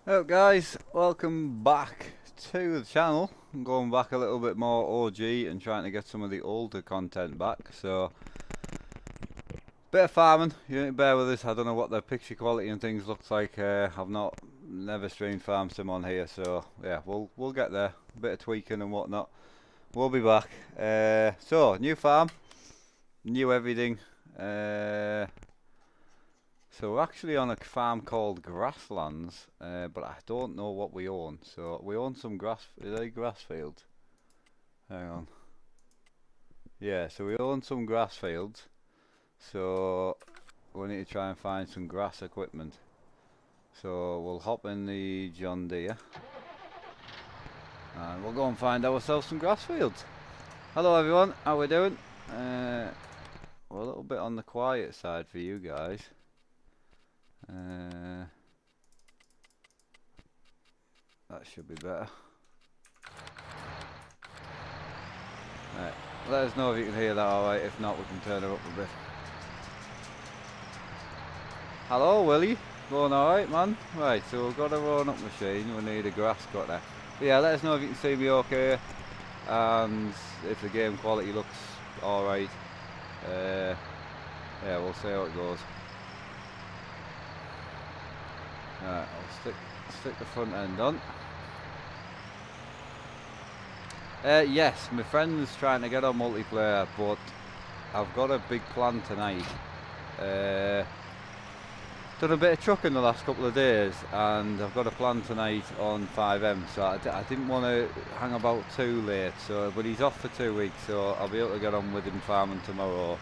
Hello guys, welcome back to the channel. I'm going back a little bit more OG and trying to get some of the older content back. So, bit of farming, you need to bear with this. I don't know what the picture quality and things looks like. I've never streamed farm sim on here, so yeah, we'll get there. A bit of tweaking and whatnot. We'll be back. So, new farm, new everything. So we're actually on a farm called Grasslands, but I don't know what we own. So we own some grass. Is that grass fields? Hang on. Yeah, so we own some grass fields. So we need to try and find some grass equipment. So we'll hop in the John Deere and we'll go and find ourselves some grass fields. Hello everyone, how we doing? We're a little bit on the quiet side for you guys. That should be better. Right, let us know if you can hear that alright, if not we can turn her up a bit. Hello Willie, going alright man? Right, so we've got a round up machine, we need a grass cutter. But yeah, let us know if you can see me okay, and if the game quality looks alright. Yeah, we'll see how it goes. Alright, I'll stick the front end on. Yes, my friend's trying to get on multiplayer, but I've got a big plan tonight. Done a bit of trucking the last couple of days, and I've got a plan tonight on 5M, so I didn't want to hang about too late. So, but he's off for 2 weeks, so I'll be able to get on with him farming tomorrow,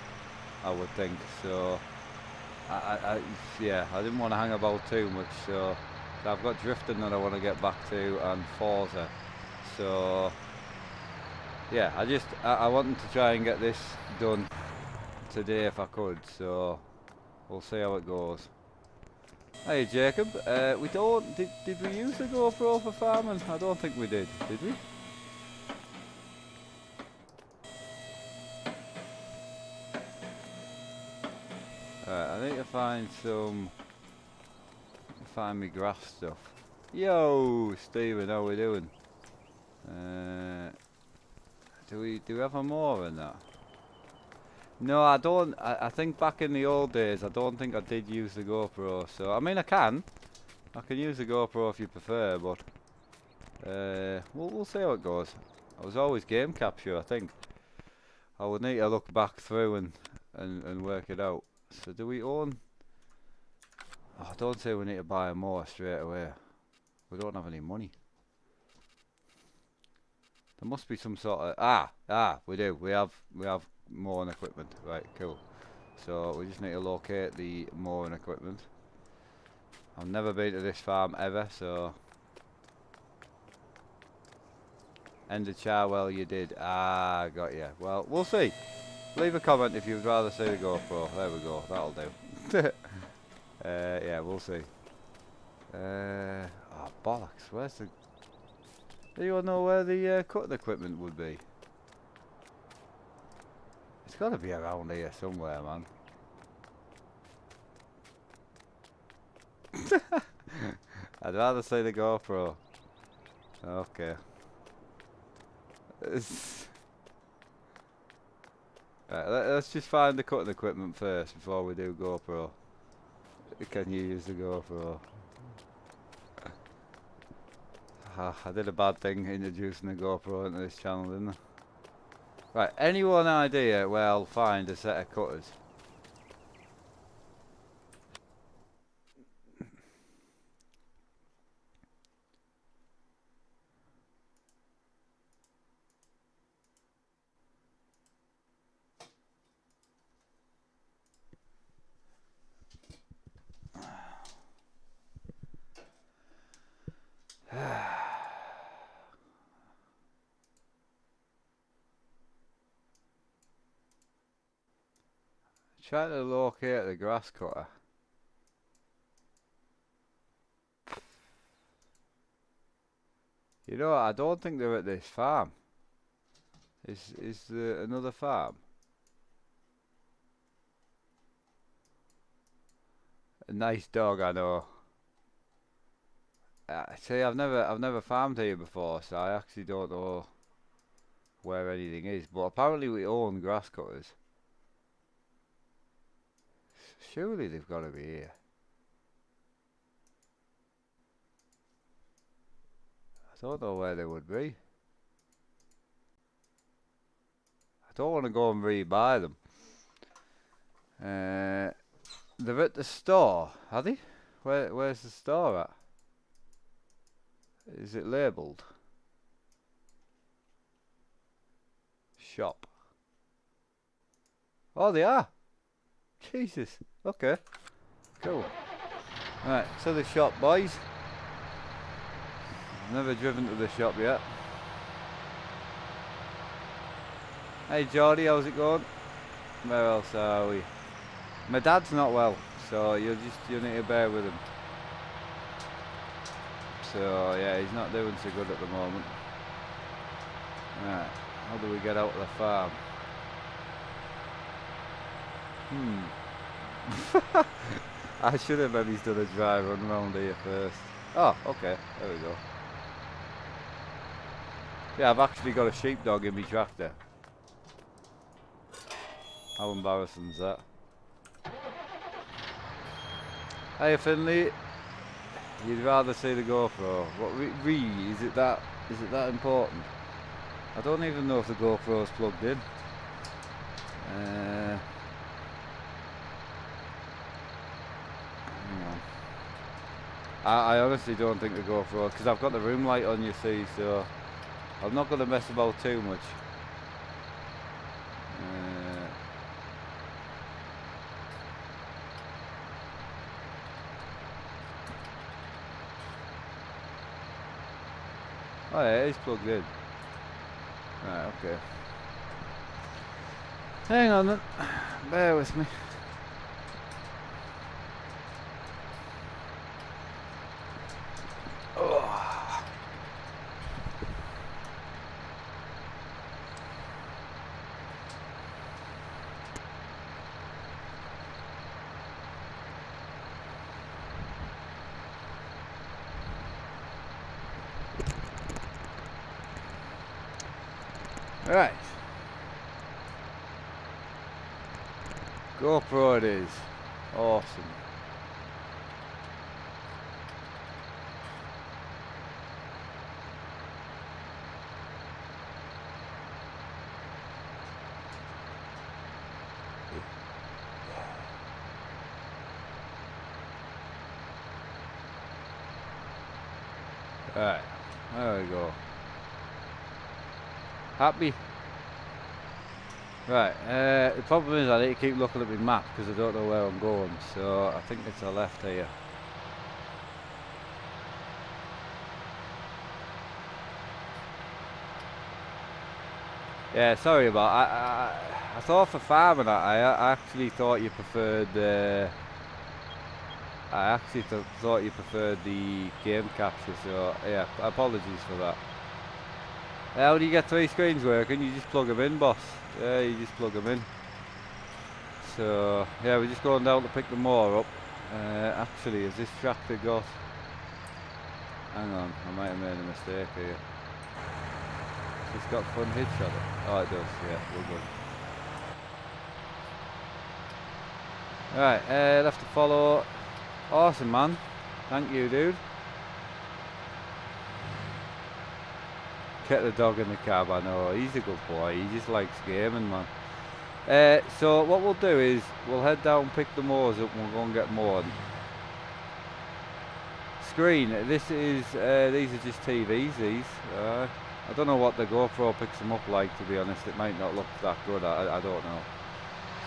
I would think. So, yeah, I didn't want to hang about too much. So I've got drifting that I want to get back to, and Forza. So yeah, I wanted to try and get this done today if I could. So we'll see how it goes. Hey Jacob, did we use the GoPro for farming? I don't think we did we? Alright, I need to find me grass stuff. Yo, Stephen, how we doing? Do we have a more in that? No, I don't. I think back in the old days, I don't think I did use the GoPro. So I mean, I can use the GoPro if you prefer, but we'll see how it goes. I was always game capture, I think. I would need to look back through and work it out. So do we own? Oh, don't say we need to buy more straight away. We don't have any money. There must be some sort of we do. We have mowing equipment. Right, cool. So we just need to locate the mowing equipment. I've never been to this farm ever, so end of Charwell you did. Got you. Well, we'll see. Leave a comment if you'd rather see the GoPro. There we go. That'll do. Yeah, we'll see. Oh bollocks! Where's the? Do you all know where the cutting equipment would be? It's got to be around here somewhere, man. I'd rather say the GoPro. Okay. Right, let's just find the cutting equipment first before we do GoPro. Can you use the GoPro? I did a bad thing introducing the GoPro into this channel, didn't I? Right, anyone idea where I'll find a set of cutters? Try to locate the grass cutter. You know, I don't think they're at this farm. Is there another farm? A nice dog, I know. See, I've never farmed here before, so I actually don't know where anything is. But apparently we own grass cutters. Surely they've got to be here. I don't know where they would be. I don't want to go and re-buy them. They're at the store, are they? Where's the store at? Is it labelled? Shop. Oh, they are. Jesus. Okay. Cool. Right, to the shop, boys. I've never driven to the shop yet. Hey Geordie, how's it going? Where else are we? My dad's not well, so you need to bear with him. So yeah, he's not doing so good at the moment. Right, how do we get out of the farm? I should have maybe done a dry run round here first. Oh, okay, there we go. Yeah, I've actually got a sheepdog in my tractor. How embarrassing is that? Hey Finley, you'd rather see the GoPro. What is it that important? I don't even know if the GoPro's plugged in. Hang on. I honestly don't think the GoPro, because I've got the room light on, you see, so I'm not going to mess about too much. Oh yeah, it is plugged in. Right, okay. Hang on then. Bear with me. Oh. Right. GoPro it is. Awesome. Right. There we go. Happy? Right, the problem is I need to keep looking at my map because I don't know where I'm going, so I think it's a left here. Yeah, sorry about I thought for farming I actually thought you preferred thought you preferred the game capture, so yeah, apologies for that. How do you get 3 screens working? You just plug them in, boss. Yeah, you just plug them in. So, yeah, we're just going down to pick the mower up. Actually, has this tractor got... Hang on, I might have made a mistake here. Has this got front hitch on it? Oh, it does, yeah, we're good. Right, left to follow. Awesome, man. Thank you, dude. Get the dog in the cab, I know, he's a good boy, he just likes gaming, man. So what we'll do is, we'll head down, pick the mowers up and we'll go and get mowed. Screen, this is, these are just TVs, these. I don't know what the GoPro picks them up like, to be honest, it might not look that good, I don't know.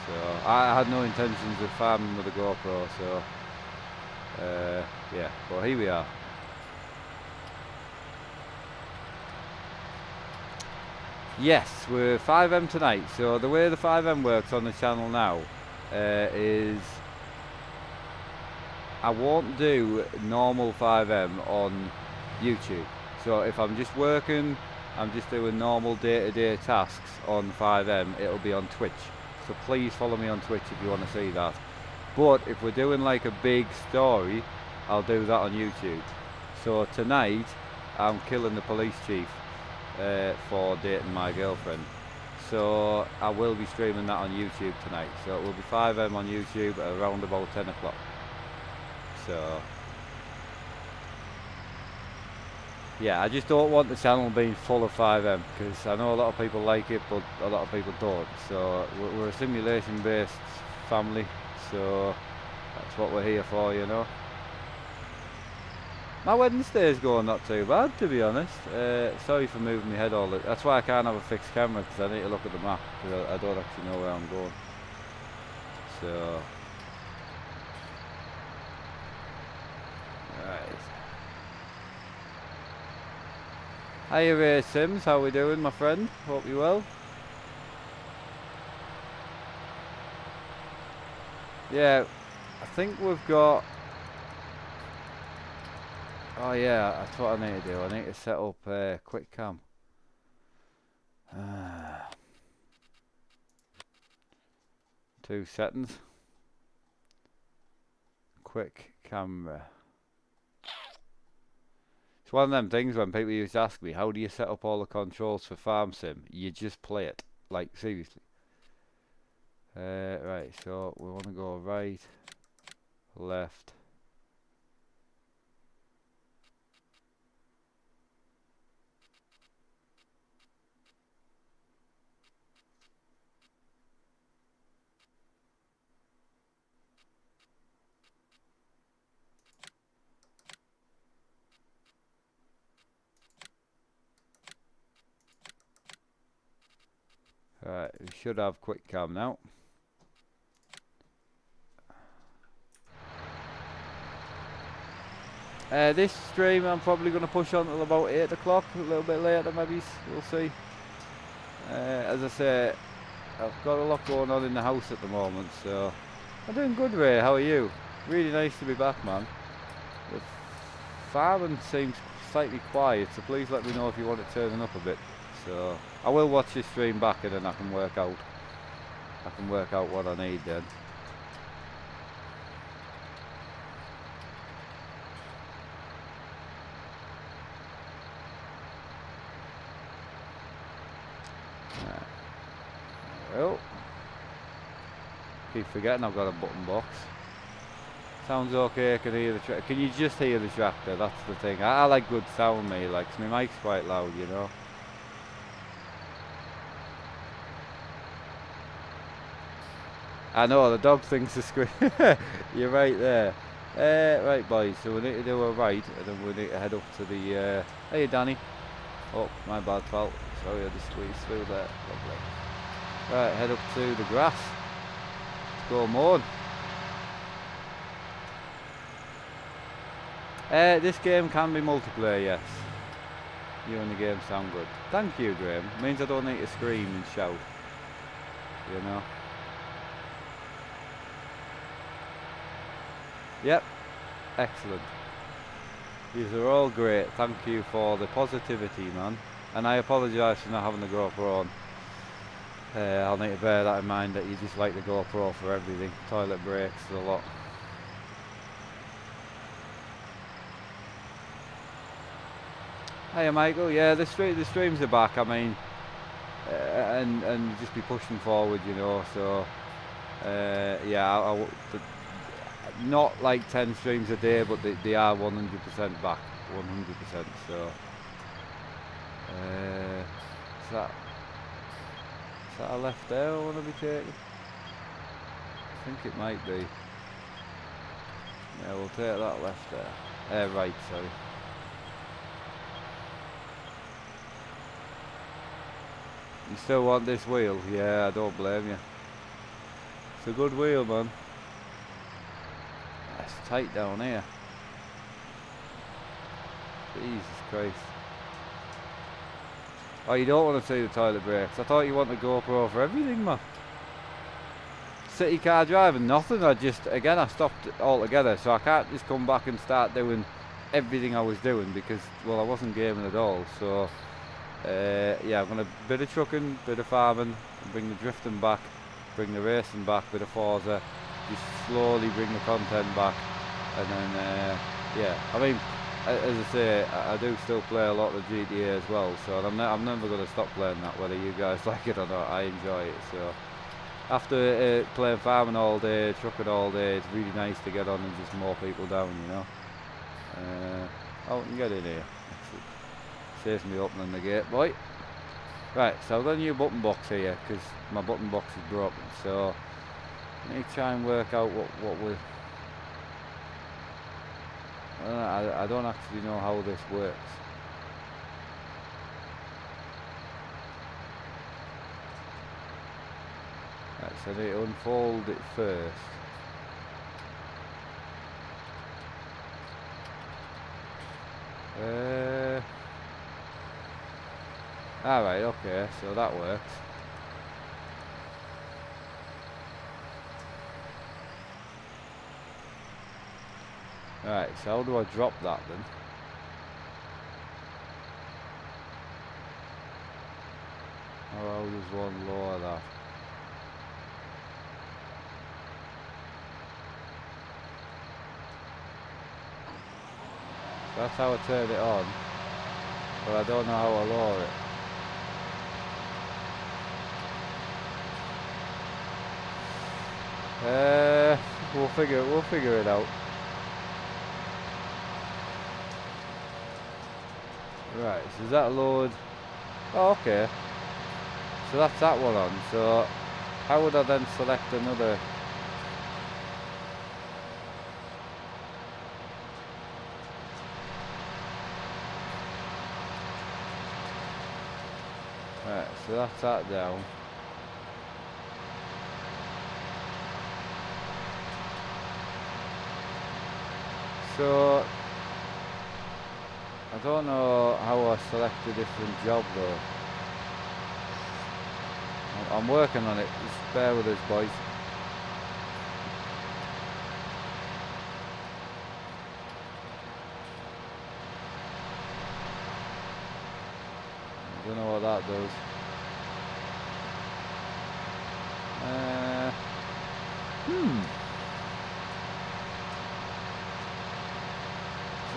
So, I had no intentions of farming with a GoPro, so, yeah, but here we are. Yes, we're 5M tonight, so the way the 5M works on the channel now is I won't do normal 5M on YouTube. So if I'm just working, I'm just doing normal day-to-day tasks on 5M, it'll be on Twitch. So please follow me on Twitch if you want to see that. But if we're doing like a big story, I'll do that on YouTube. So tonight I'm killing the police chief for dating my girlfriend. So I will be streaming that on YouTube tonight. So it will be 5M on YouTube at around about 10 o'clock. So yeah, I just don't want the channel being full of 5M, because I know a lot of people like it, but a lot of people don't. So we're a simulation based family, so that's what we're here for, you know. My Wednesday's going not too bad, to be honest. Sorry for moving my head all the... That's why I can't have a fixed camera, because I need to look at the map, because I don't actually know where I'm going. So... Right. Hiya Ray Sims, how we doing, my friend? Hope you well. Yeah, I think we've got... Oh yeah, that's what I need to do. I need to set up quick cam. 2 settings. Quick camera. It's one of them things when people used to ask me, how do you set up all the controls for Farm Sim? You just play it. Like, seriously. Right, so we want to go right, left. Right, we should have quick cam now. This stream I'm probably going to push on till about 8 o'clock, a little bit later maybe, we'll see. As I say, I've got a lot going on in the house at the moment, so... I'm doing good, Ray, how are you? Really nice to be back, man. The farming seems slightly quiet, so please let me know if you want it turning up a bit. So, I will watch this stream back and then I can work out what I need then. Well, keep forgetting I've got a button box. Sounds okay, I can hear the tractor. Can you just hear the tractor? That's the thing. I like good sound, me, like, 'cause my mic's quite loud, you know. I know, the dog thinks the screen. You're right there. Right, boys, so we need to do a right, and then we need to head up to the... Hey, Danny. Oh, my bad, pal. Sorry, I just squeezed through there. Lovely. Right, head up to the grass. Let's go mowing. This game can be multiplayer, yes. You and the game sound good. Thank you, Graham. It means I don't need to scream and shout. You know? Yep. Excellent. These are all great. Thank you for the positivity, man. And I apologise for not having the GoPro on. I'll need to bear that in mind, that you just like the GoPro for everything. Toilet breaks, a lot. Hiya Michael, yeah, the streams are back, I mean, and just be pushing forward, you know, so, yeah, not like 10 streams a day, but they are 100% back, 100%, so, is that a left there I want to be taking? I think it might be. Yeah, we'll take that left there. Right, sorry. You still want this wheel? Yeah, I don't blame you. It's a good wheel, man. It's tight down here. Jesus Christ. Oh, you don't want to see the toilet brakes. I thought you wanted GoPro for everything, man. City car driving, nothing. I stopped altogether, so I can't just come back and start doing everything I was doing because, well, I wasn't gaming at all. So, yeah, I'm going to bit of trucking, bit of farming, bring the drifting back, bring the racing back, bit of Forza, just slowly bring the content back, and then, yeah, I mean, as I say, I do still play a lot of GTA as well, so I'm never going to stop playing that, whether you guys like it or not. I enjoy it. So after playing farming all day, trucking all day, it's really nice to get on and just mow people down, you know. Oh, we can get in here. Saves me opening the gate, boy. Right, so I've got a new button box here because my button box is broken. So let me try and work out what we. I don't actually know how this works. Right, so I need to unfold it first. Alright, okay, so that works. Right, so how do I drop that then? How does one lower that? So that's how I turn it on, but I don't know how I lower it. We'll figure it out. Right, so does that load? Oh, okay. So that's that one on. So how would I then select another? Right, so that's that down. So I don't know how I select a different job though. I'm working on it, just bear with us, boys. I don't know what that does.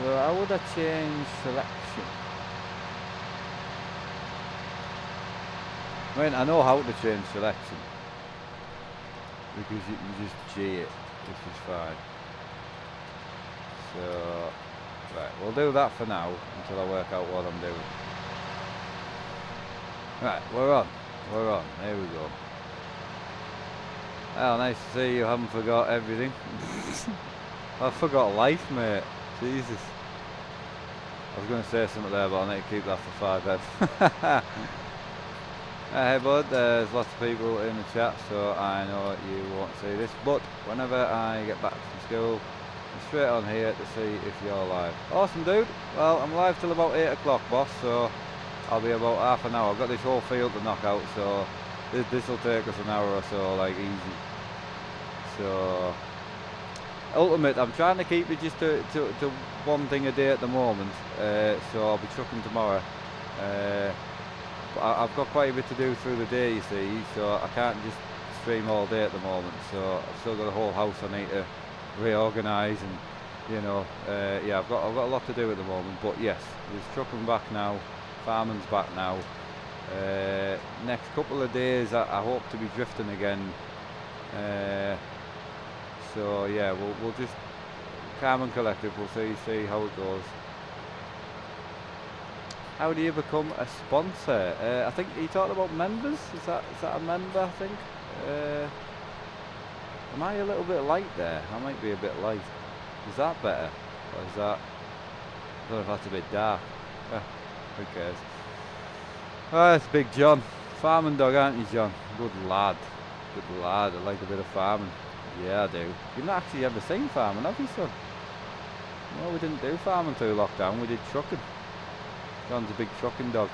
So how would I change selection? I mean, I know how to change selection because you can just G it, which is fine. So, right, we'll do that for now until I work out what I'm doing. Right, we're on, here we go. Well, nice to see you haven't forgot everything. I forgot life, mate. Jesus. I was going to say something there, but I need to keep that for 5M. Hey bud, there's lots of people in the chat, so I know you won't see this, but whenever I get back from school, I'm straight on here to see if you're live. Awesome, dude. Well, I'm live till about 8 o'clock, boss, so I'll be about half an hour. I've got this whole field to knock out, so this will take us an hour or so, like, easy. So ultimate, I'm trying to keep it just to one thing a day at the moment, so I'll be trucking tomorrow. But I've got quite a bit to do through the day, you see, so I can't just stream all day at the moment. So I've still got a whole house I need to reorganise, and you know, yeah, I've got a lot to do at the moment. But yes, there's trucking back now, farming's back now. Next couple of days, I hope to be drifting again. So yeah, we'll just calm and collective. We'll see how it goes. How do you become a sponsor? I think he talked about members. Is that a member? I think. Am I a little bit light there? I might be a bit light. Is that better? Or is that? I don't know if that's a bit dark. Who cares? Oh, it's Big John. Farming dog, aren't you, John? Good lad. Good lad. I like a bit of farming. Yeah, I do. You've not actually ever seen farming, have you, son? No, we didn't do farming through lockdown. We did trucking. John's a big trucking dog.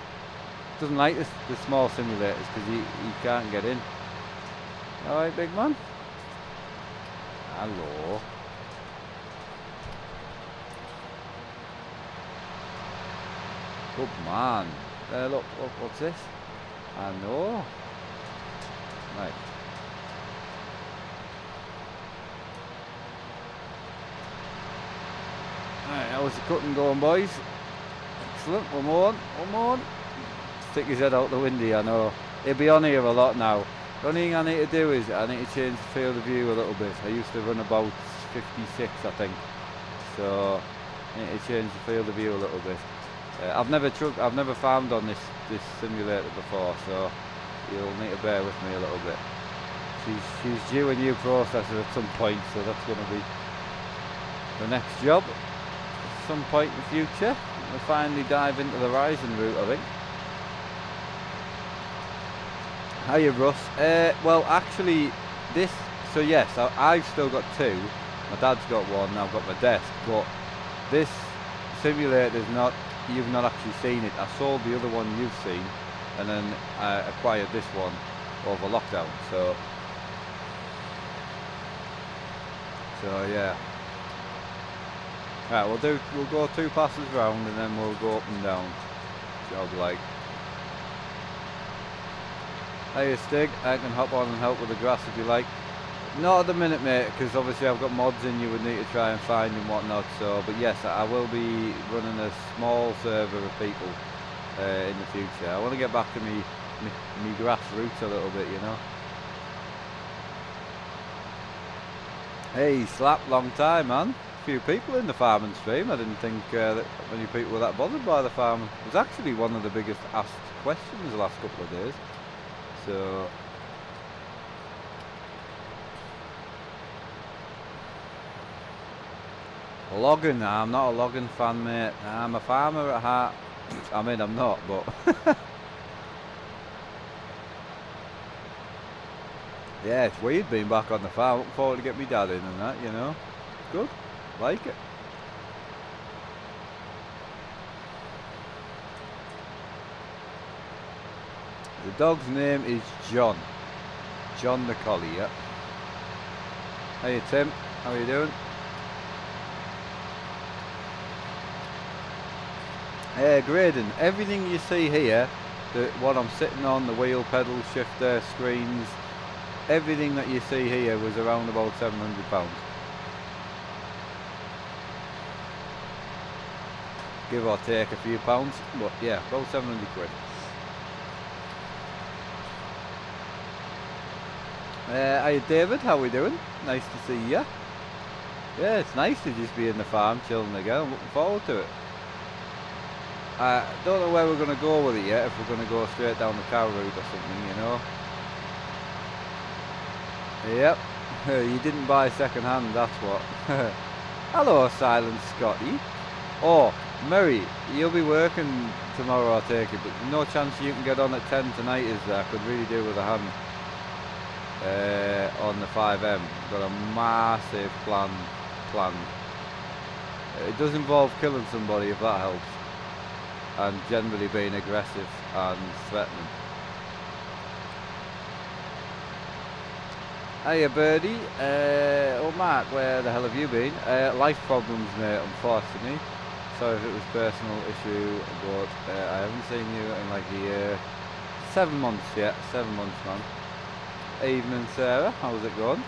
Doesn't like the small simulators because he can't get in. Alright, big man. Hello. Good man. Look, what's this? I know. Right. Right, how How's the cutting going, boys? Excellent. One more. Stick his head out the window, I know. He'll be on here a lot now. The only thing I need to do is I need to change the field of view a little bit. I used to run about 56, I think. So I need to change the field of view a little bit. I've never farmed on this simulator before, so you'll need to bear with me a little bit. She's due a new processor at some point, so that's going to be the next job at some point in the future. We'll finally dive into the Ryzen route, I think. Hiya, Russ. Well, actually, so yes, I've still got two. My dad's got one, I've got my desk, but this simulator's not, you've not actually seen it. I sold the other one you've seen, and then I acquired this one over lockdown, so yeah. Right, we'll go 2 passes round and then we'll go up and down. Job like. Hey Stig, I can hop on and help with the grass if you like. Not at the minute, mate, because obviously I've got mods in you would need to try and find and whatnot. So, but yes, I will be running a small server of people in the future. I want to get back to me grassroots a little bit, you know. Hey Slap, long time, man. A few people in the farming stream. I didn't think that many people were that bothered by the farming. It was actually one of the biggest asked questions the last couple of days. So logging, nah, I'm not a logging fan, mate. Nah, I'm a farmer at heart. I mean, I'm not, but yeah, it's weird being back on the farm. Looking forward to get me dad in and that, you know. Good, like it. The dog's name is John. John the collie, yeah. Hey Tim, how are you doing? Graydon, everything you see here, what I'm sitting on, the wheel, pedal, shifter, screens, everything that you see here was around about £700. Give or take a few pounds, but yeah, about 700 quid. Hi David, how we doing? Nice to see you. Yeah, it's nice to just be in the farm chilling again. I'm looking forward to it. I don't know where we're going to go with it yet, if we're going to go straight down the cow route or something, you know. Yep, you didn't buy second hand, that's what. Hello Silent Scotty. Oh, Murray, you'll be working tomorrow, I take it, but no chance you can get on at 10 tonight, is there? I could really do with a hand. On the 5M, got a massive plan planned. It does involve killing somebody, if that helps, and generally being aggressive and threatening. Hiya Birdie. Oh Mark, where the hell have you been? Life problems, mate, unfortunately. Sorry if it was personal issue, but I haven't seen you in like a year. 7 months, yeah, 7 months, man. Evening Sarah, how's it going?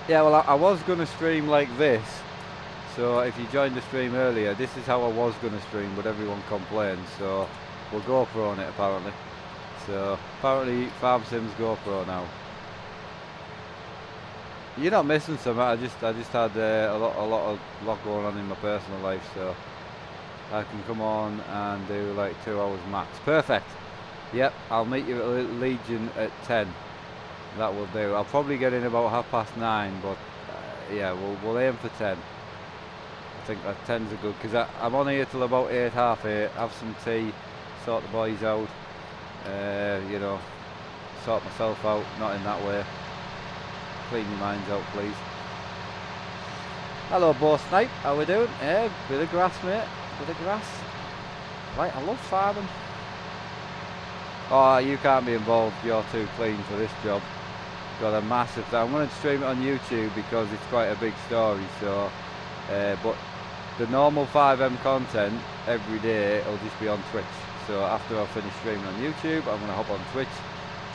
Yeah, well I was going to stream like this, so if you joined the stream earlier, this is how I was going to stream, but everyone complained, so we'll GoPro on it apparently. So apparently Farm Sim's GoPro now. You're not missing something. I just had a lot going on in my personal life, so I can come on and do like 2 hours max. Perfect. Yep, I'll meet you at Legion at 10. That will do. I'll probably get in about 9:30, but yeah, we'll aim for 10. I think that 10's a good, because I'm on here till about 8, half 8. Have some tea, sort the boys out, you know, sort myself out. Not in that way. Clean your minds out, please. Hello, Bo Snipe. How we doing? Yeah, bit of grass, mate. Bit of grass. Right, I love farming. Oh, you can't be involved, you're too clean for this job. Got a massive thing. I'm going to stream it on YouTube because it's quite a big story, so but the normal 5M content every day it'll just be on Twitch. So after I finish streaming on YouTube, I'm going to hop on Twitch,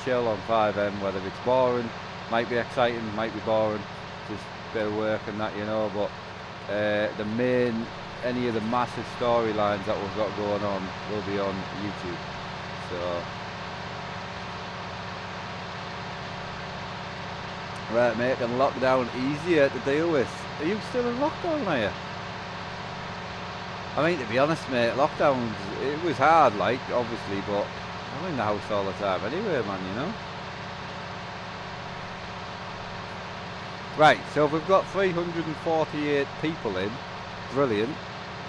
chill on 5M, whether it's boring, might be exciting, might be boring, just a bit of work and that, you know, but any of the massive storylines that we've got going on will be on YouTube. So right, making lockdown easier to deal with. Are you still in lockdown, are you? I mean, to be honest, mate, lockdowns, it was hard, like, obviously, but I'm in the house all the time anyway, man, you know? Right, so we've got 348 people in. Brilliant.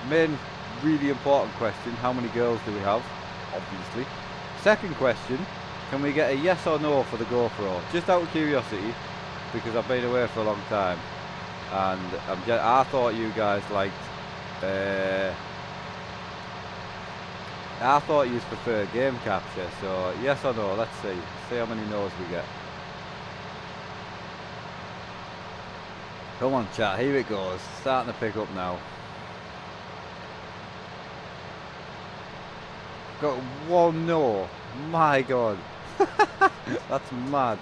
Main, really important question, how many girls do we have? Obviously. Second question, can we get a yes or no for the GoPro? Just out of curiosity, because I've been away for a long time, and I thought you guys liked, I thought you prefer game capture, so yes or no, let's see how many no's we get. Come on chat, here it goes, starting to pick up now. Got one no, my god. That's mad.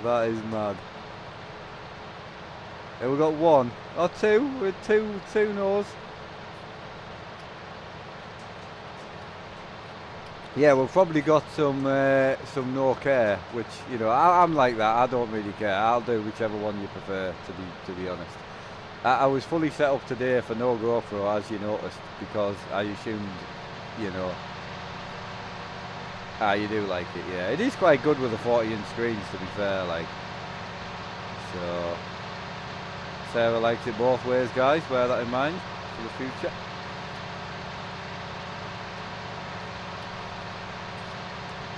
That is mad. Have we got one? Or two? With two no's. Yeah, we've probably got some no care, which, you know, I'm like that. I don't really care. I'll do whichever one you prefer, to be honest. I was fully set up today for no GoPro, as you noticed, because I assumed, you know. You do like it, yeah. It is quite good with the 40-inch screens, to be fair, like. So Sarah likes it both ways, guys. Bear that in mind for the future.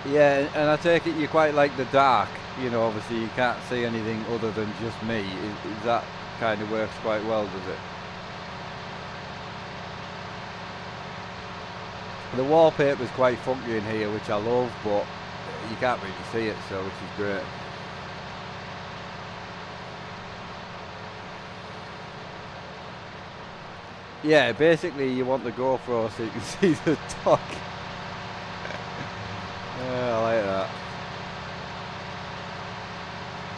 Yeah, and I take it you quite like the dark. You know, obviously you can't see anything other than just me. Is that kind of works quite well, does it? The wallpaper is quite funky in here, which I love, but you can't really see it, so which is great. Yeah, basically you want the GoPro so you can see the dog. Yeah, I like that.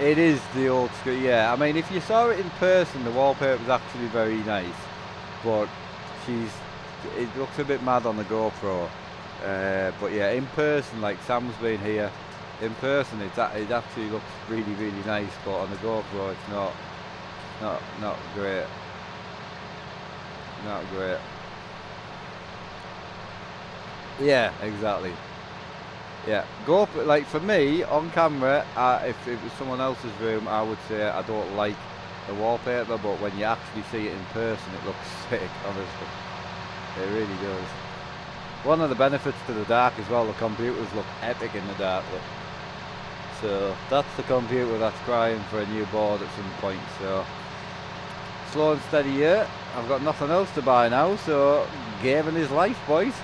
It is the old school, yeah. I mean, if you saw it in person, the wallpaper was actually very nice, but it looks a bit mad on the GoPro. But yeah, in person, like Sam's been here, in person it actually looks really, really nice, but on the GoPro it's not great. Not great. Yeah, exactly. Yeah, GoPro, like for me, on camera, if it was someone else's room, I would say I don't like the wallpaper, but when you actually see it in person, it looks sick, honestly. It really does. One of the benefits to the dark as well, the computers look epic in the dark. Look. So that's the computer that's crying for a new board at some point. So slow and steady here. I've got nothing else to buy now, so gaming is life, boys.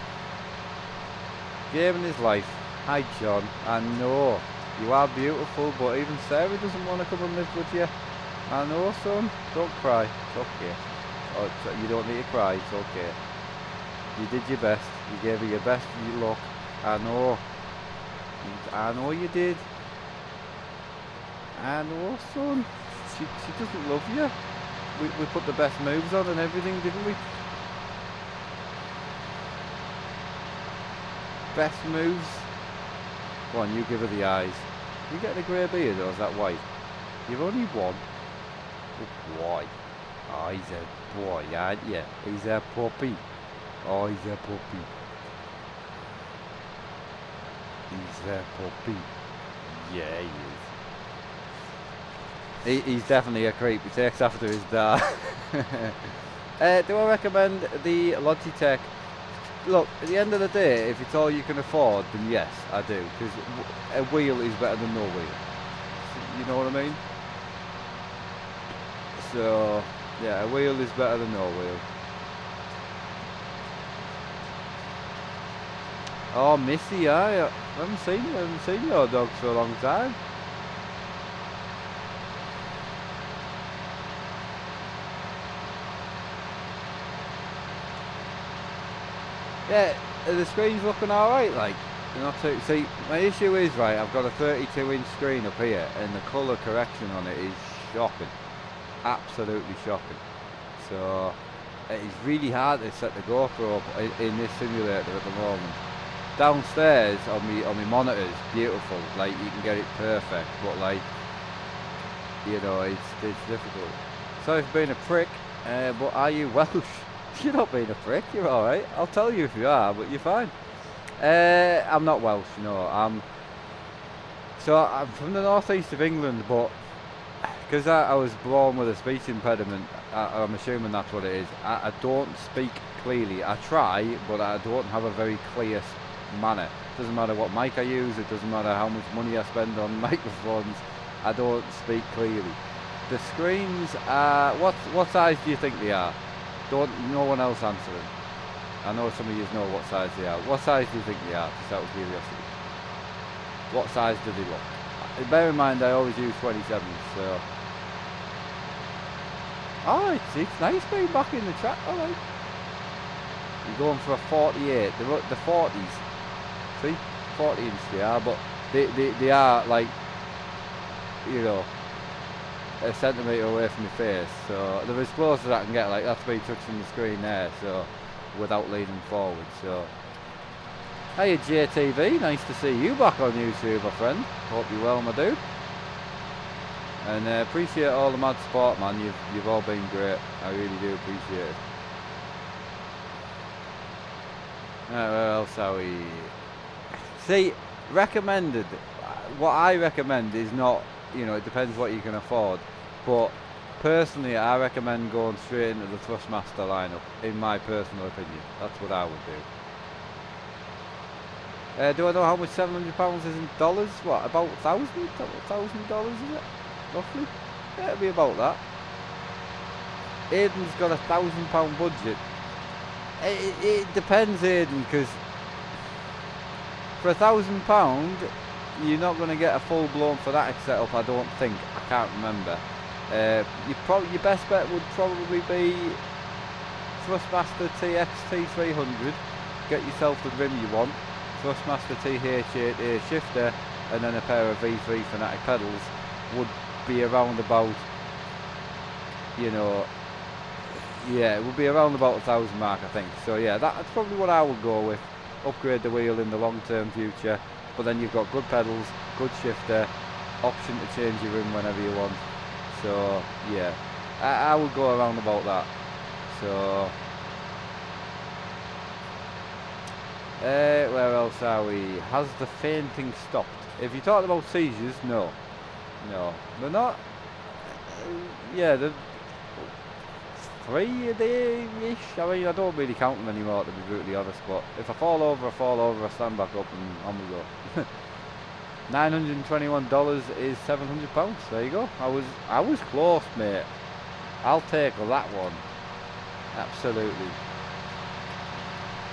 Gaming is life. Hi John, I know you are beautiful, but even Sarah doesn't want to come and live with you. I know, son. Don't cry. It's okay. You don't need to cry. It's okay. You did your best. You gave her your best luck. I know. I know you did. I know, son. She doesn't love you. We put the best moves on and everything, didn't we? Best moves. Go on, you give her the eyes. You getting a grey beard or is that white? You've only one. Good boy. Oh, he's a boy, aren't you? He's a puppy. Oh, he's a puppy. He's a puppy. Yeah, he is. He's definitely a creep. He takes after his dad. Do I recommend the Logitech? Look, at the end of the day, if it's all you can afford, then yes, I do. Because a wheel is better than no wheel. You know what I mean? So, yeah, a wheel is better than no wheel. Oh, Missy, I haven't seen your dogs for a long time. Yeah, the screen's looking alright, like, you're not too, see, my issue is, right, I've got a 32-inch screen up here, and the colour correction on it is shocking. Absolutely shocking. So it's really hard to set the GoPro up in this simulator at the moment. Downstairs on my monitors, beautiful, like you can get it perfect, but like, you know, it's difficult. Sorry for being a prick, but are you Welsh? You're not being a prick, you're alright. I'll tell you if you are, but you're fine. I'm not Welsh, no. I'm from the northeast of England, but because I was born with a speech impediment, I'm assuming that's what it is. I don't speak clearly. I try, but I don't have a very clear manner. Doesn't matter what mic I use, it doesn't matter how much money I spend on microphones, I don't speak clearly. The screens are, what size do you think they are? No one else answering. I know some of you know what size they are. What size do you think they are, just out of curiosity? What size do they look? Bear in mind I always use 27, so... Oh, it's nice being back in the track, alright. You're going for a 48, the 40s. See? 40 inch they are, but they are like, you know, a centimetre away from your face, so they're as close as I can get, like that's me touching the screen there, so without leaning forward. So hey JTV, nice to see you back on YouTube, my friend. Hope you're well, my dude, and appreciate all the mad support, man. You've all been great. I really do appreciate it. Where else are we? See, recommended, what I recommend is not, you know, it depends what you can afford, but personally I recommend going straight into the Thrustmaster lineup, in my personal opinion. That's what I would do. Do I know how much £700 is in dollars? What, about $1,000 is it? Roughly? Yeah, it'll be about that. Aiden's got £1,000 budget. It depends, Aiden, because for £1,000 you're not going to get a full-blown phonetic setup, I don't think. I can't remember. Your best bet would probably be Thrustmaster TX T300. Get yourself the rim you want. Thrustmaster TH8A shifter, and then a pair of V3 phonetic pedals would be around about, you know, yeah, it would be around about 1,000 mark, I think. So yeah, that's probably what I would go with. Upgrade the wheel in the long-term future, but then you've got good pedals, good shifter, option to change your rim whenever you want. So yeah, I would go around about that. So where else are we? Has the fainting stopped? If you're talking about seizures, no, they're not. Yeah, they're 3 a day-ish. I mean, I don't really count them anymore, to be brutally honest, but if I fall over, I stand back up and on we go. $921 is £700. There you go. I was close, mate. I'll take that one. Absolutely.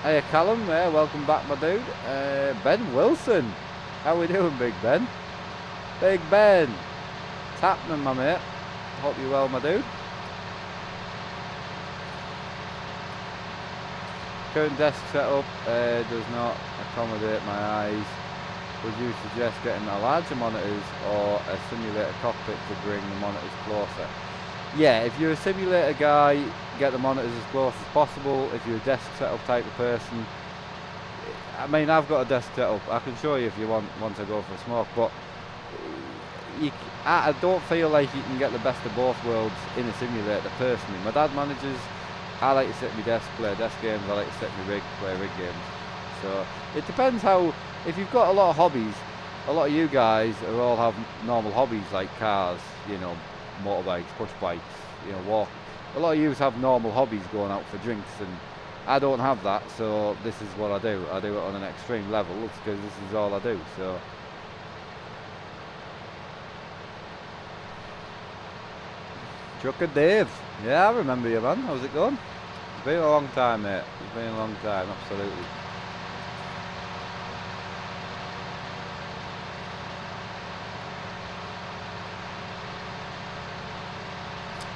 Hey Callum, welcome back, my dude. Ben Wilson. How we doing, Big Ben? Big Ben. What's happening, my mate? Hope you're well, my dude. Current desk setup does not accommodate my eyes. Would you suggest getting a larger monitors or a simulator cockpit to bring the monitors closer? Yeah, if you're a simulator guy, get the monitors as close as possible. If you're a desk setup type of person, I mean, I've got a desk setup. I can show you if you want to go for a smoke, but I don't feel like you can get the best of both worlds in a simulator personally. My dad manages. I like to sit at my desk, play desk games. I like to sit at my rig, play rig games. So it depends how. If you've got a lot of hobbies, a lot of you guys all have normal hobbies like cars, you know, motorbikes, push bikes, you know, walk. A lot of you have normal hobbies, going out for drinks, and I don't have that. So this is what I do. I do it on an extreme level because this is all I do. So. Trucker Dave. Yeah, I remember you, man. How's it going? It's been a long time, mate. It's been a long time, absolutely.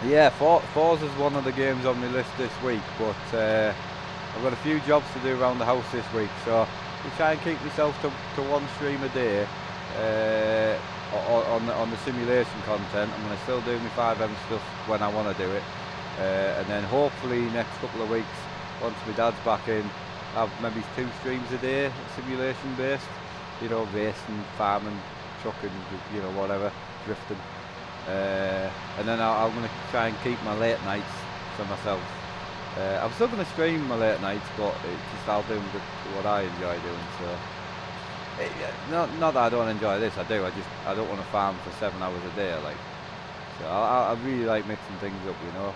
Yeah, Forza's one of the games on my list this week, but I've got a few jobs to do around the house this week, so I try and keep myself to one stream a day on the simulation content. I'm going to still do my 5M stuff when I want to do it. and then hopefully next couple of weeks, once my dad's back in, have maybe 2 streams a day, simulation based, you know, racing, farming, trucking, you know, whatever, drifting. And then I'm going to try and keep my late nights for myself. I'm still going to stream my late nights, but I'll do what I enjoy doing. So, not that I don't enjoy this, I do. I don't want to farm for 7 hours a day, like. So I really like mixing things up, you know.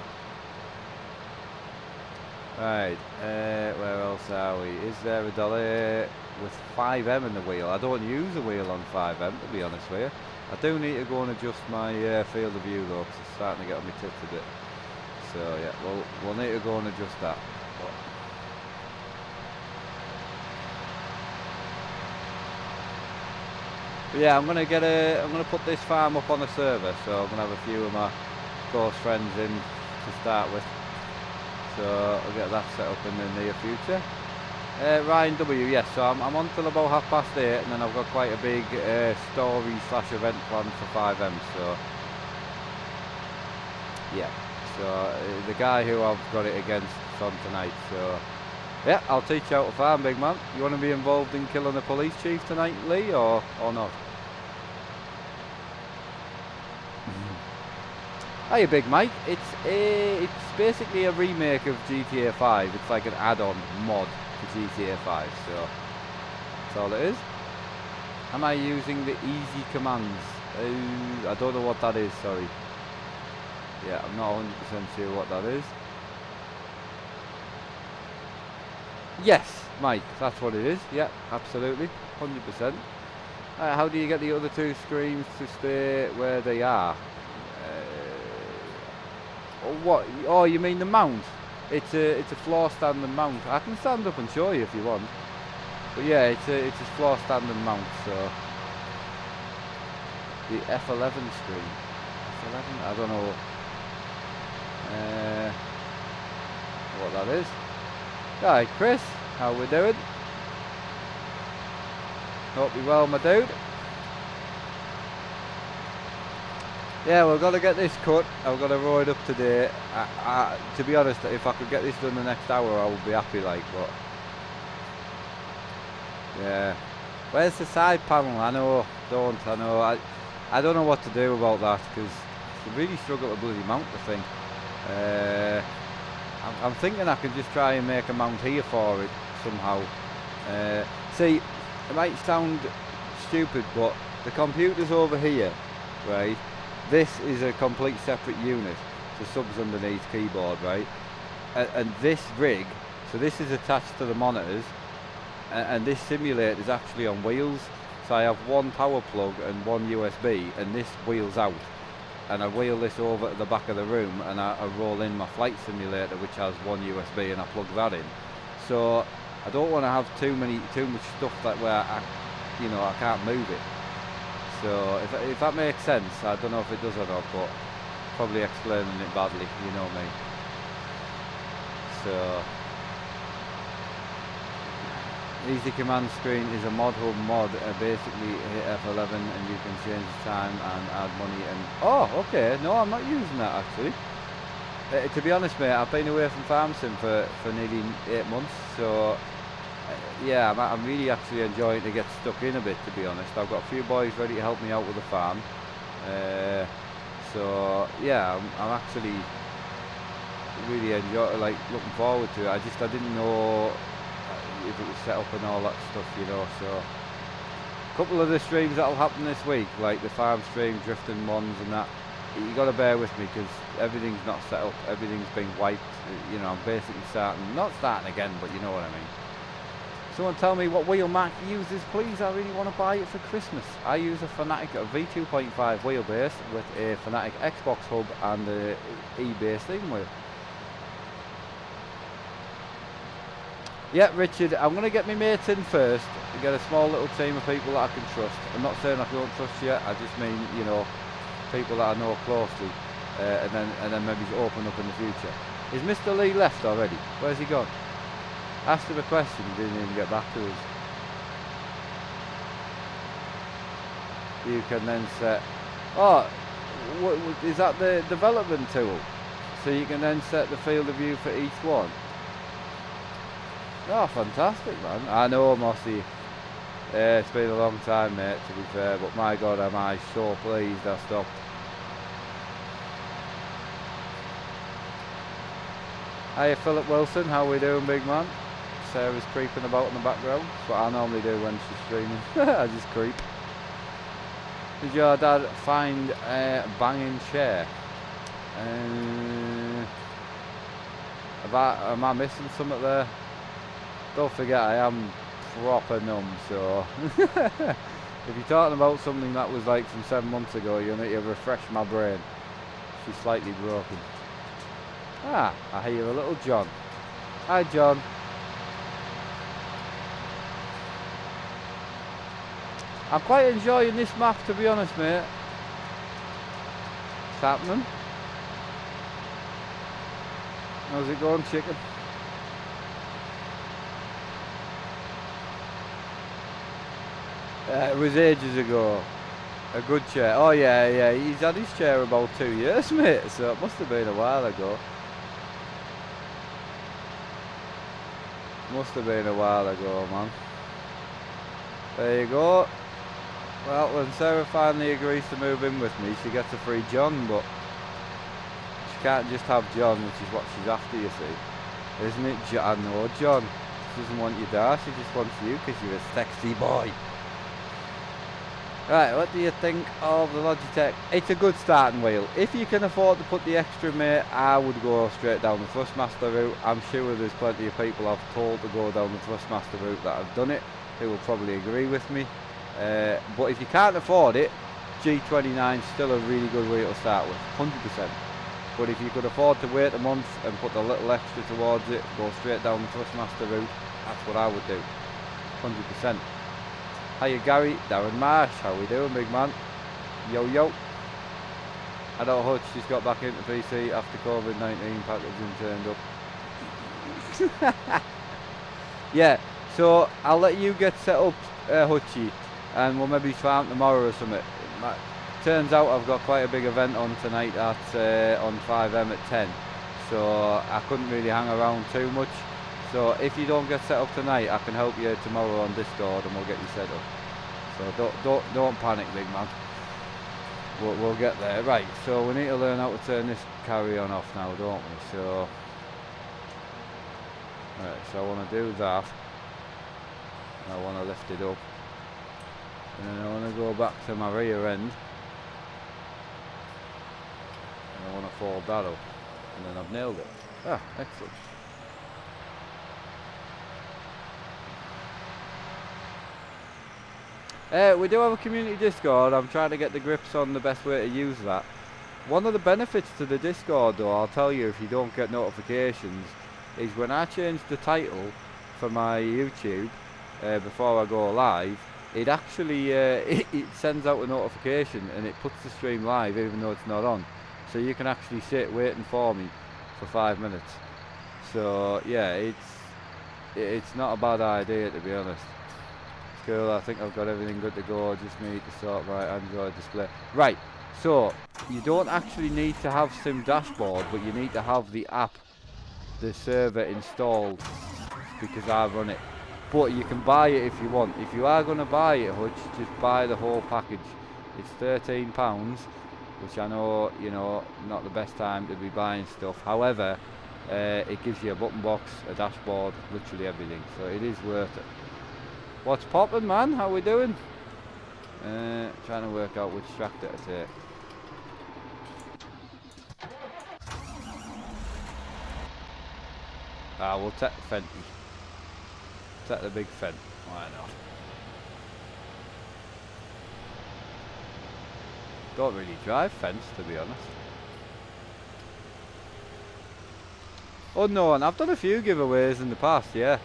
Right, where else are we? Is there a dolly with 5M in the wheel? I don't use a wheel on 5M, to be honest with you. I do need to go and adjust my field of view though, because it's starting to get on my tits a bit. So yeah, we'll need to go and adjust that. But yeah, I'm gonna put this farm up on a server, so I'm gonna have a few of my close friends in to start with. So I'll get that set up in the near future. Ryan W, yes, so I'm on till about 8:30, and then I've got quite a big story/event planned for 5M, so yeah. So the guy who I've got it against is on tonight, so yeah, I'll teach you how to farm, big man. You want to be involved in killing a police chief tonight, Lee, or not? Hiya, Big Mike. It's basically a remake of GTA 5. It's like an add-on mod to GTA 5, so that's all it is. Am I using the easy commands? I don't know what that is, sorry. Yeah, I'm not 100% sure what that is. Yes, Mike, that's what it is. Yeah, absolutely, 100%. How do you get the other 2 screens to stay where they are? What? Oh, you mean the mount? It's a floor standing mount. I can stand up and show you if you want. But yeah, it's a floor standing mount. So the F11 screen. F11? I don't know what that is. Hi, Chris. How we doing? Hope you're well, my dude. Yeah, we've got to get this cut. I've got to roll it up today. To be honest, if I could get this done the next hour, I would be happy, like, but yeah. Where's the side panel? I know, I don't know what to do about that, because I really struggle to bloody mount the thing. I'm thinking I can just try and make a mount here for it somehow. See, it might sound stupid, but the computer's over here, right? This is a complete separate unit, so subs underneath keyboard, right? And this rig, so this is attached to the monitors, and this simulator is actually on wheels. So I have one power plug and one USB, and this wheels out. And I wheel this over to the back of the room, and I roll in my flight simulator, which has one USB, and I plug that in. So I don't want to have too much stuff that where I can't move it. So if that makes sense, I don't know if it does or not, but probably explaining it badly, you know me. So easy command screen is a mod hub mod. Basically hit F11 and you can change the time and add money. And oh, okay, no, I'm not using that actually. To be honest, mate, I've been away from farm sim for nearly 8 months, so yeah, I'm really actually enjoying to get stuck in a bit, to be honest. I've got a few boys ready to help me out with the farm, so yeah, I'm actually really looking forward to it. I didn't know if it was set up and all that stuff, you know. So a couple of the streams that'll happen this week, like the farm stream, drifting ones and that, you got to bear with me because everything's not set up, everything's been wiped, you know. I'm basically not starting again, but you know what I mean. Someone tell me what wheel Mac uses, please. I really want to buy it for Christmas. I use a Fanatic V2.5 wheelbase with a Fanatic Xbox hub and a E-base steering wheel. Yeah, Richard, I'm going to get my mates in first and get a small little team of people that I can trust. I'm not saying I don't trust you, I just mean, you know, people that I know closely, and then maybe open up in the future. Is Mr. Lee left already? Where's he gone? Asked him a question, he didn't even get back to us. You can then set... Oh, is that the development tool? So you can then set the field of view for each one. Oh, fantastic, man. I know, Mossy. It's been a long time, mate, to be fair, but my God, am I so pleased I stopped. Hiya, Philip Wilson. How we doing, big man? Sarah's creeping about in the background. That's what I normally do when she's streaming. I just creep. Did your dad find a banging chair? Am I missing something there? Don't forget, I am proper numb, so if you're talking about something that was like from 7 months ago, you need to refresh my brain. She's slightly broken. Ah, I hear a little John. Hi, John. I'm quite enjoying this map, to be honest, mate. What's happening? How's it going, chicken? It was ages ago. A good chair. Oh yeah, he's had his chair about 2 years, mate, so it must have been a while ago. Must have been a while ago, man. There you go. Well, when Sarah finally agrees to move in with me, she gets a free John, but she can't just have John, which is what she's after, you see. Isn't it, John? No, John. She doesn't want you there, she just wants you because you're a sexy boy. Right, what do you think of the Logitech? It's a good starting wheel. If you can afford to put the extra, mate, I would go straight down the Thrustmaster route. I'm sure there's plenty of people I've told to go down the Thrustmaster route that have done it, who will probably agree with me. But if you can't afford it, G29 is still a really good wheel to start with, 100%. But if you could afford to wait a month and put a little extra towards it, go straight down the Thrustmaster route, that's what I would do, 100%. Hiya Gary, Darren Marsh, how we doing, big man? Yo yo. Adult Hutch just got back into PC after COVID-19 packaging turned up. Yeah, so I'll let you get set up, Hutchie, and we'll maybe try out tomorrow or something. Turns out I've got quite a big event on tonight at on 5M at 10, so I couldn't really hang around too much. So if you don't get set up tonight, I can help you tomorrow on Discord and we'll get you set up. So don't panic, big man. We'll get there. Right, so we need to learn how to turn this carry on off now, don't we? So right, so I want to do that. I want to lift it up, and then I want to go back to my rear end, and I want to fold that up, and then I've nailed it. Ah, excellent. We do have a community Discord. I'm trying to get the grips on the best way to use that. One of the benefits to the Discord, though, I'll tell you if you don't get notifications, is when I change the title for my YouTube before I go live, it actually it sends out a notification and it puts the stream live even though it's not on. So you can actually sit waiting for me for 5 minutes. So yeah, it's not a bad idea, to be honest. Cool, I think I've got everything good to go. I just need to sort my Android display. Right, so you don't actually need to have Sim Dashboard, but you need to have the app, the server installed, because I run it. But you can buy it if you want. If you are going to buy it, Hutch, just buy the whole package. It's £13, which I know, you know, not the best time to be buying stuff. However, it gives you a button box, a dashboard, literally everything. So it is worth it. What's poppin', man? How we doing? Trying to work out which tractor to take. We'll take the Fenty. Take the big Fent. Why not? Don't really drive Fents, to be honest. Unknown. I've done a few giveaways in the past, yeah.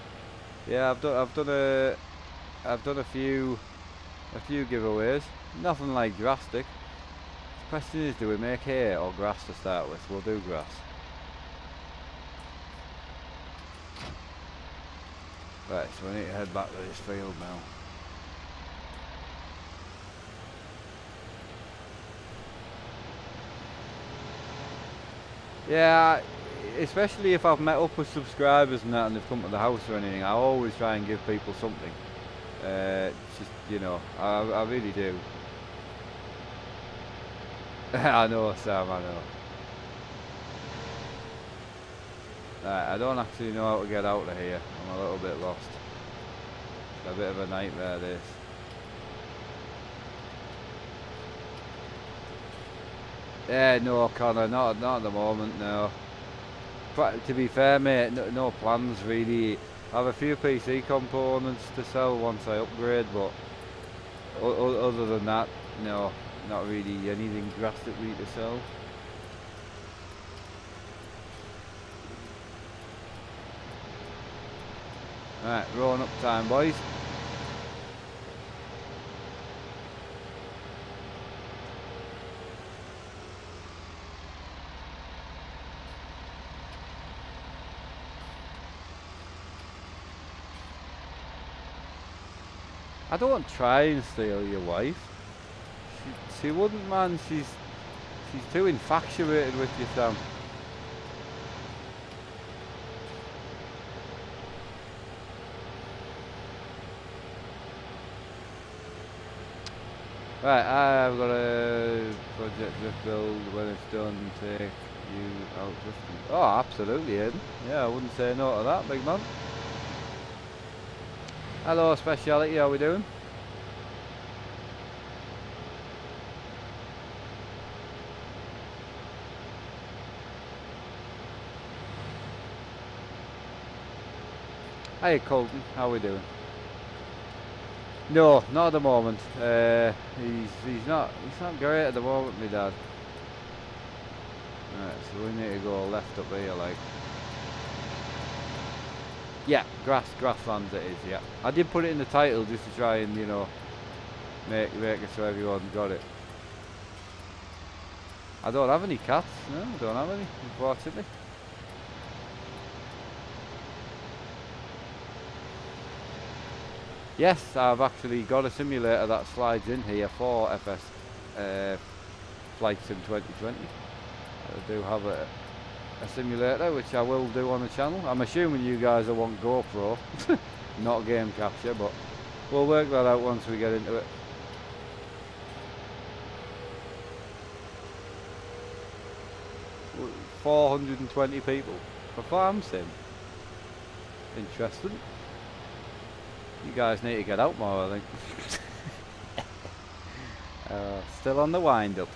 Yeah, I've done a few giveaways. Nothing like drastic. The question is, do we make hay or grass to start with? We'll do grass. Right, so we need to head back to this field now. Yeah, especially if I've met up with subscribers and that and they've come to the house or anything, I always try and give people something. Just, you know, I really do. I know, Sam, I know. Right, I don't actually know how to get out of here. I'm a little bit lost. It's a bit of a nightmare, this. Yeah, no, Connor, not at the moment, no. But to be fair, mate, no plans really. I have a few PC components to sell once I upgrade, but other than that, no, not really anything drastically to sell. Right, rolling up time, boys. I don't try and steal your wife. She wouldn't, man. She's too infatuated with you, Sam. Right, I've got a project drift build. When it's done, take you out drifting. Oh, absolutely, Aidan. Yeah, I wouldn't say no to that, big man. Hello, Speciality, how we doing? Hey, Colton, how we doing? No, not at the moment. He's not great at the moment, my dad. Right, so we need to go left up here, like. Yeah, grasslands it is, yeah. I did put it in the title just to try and, you know, make it so everyone got it. I don't have any cats, no, I don't have any, unfortunately. Yes, I've actually got a simulator that slides in here for FS Flight Sim 2020. I do have a simulator, which I will do on the channel. I'm assuming you guys will want GoPro, not game capture, but we'll work that out once we get into it. Well, 420 people for farm sim. Interesting. You guys need to get out more, I think. Still on the wind up.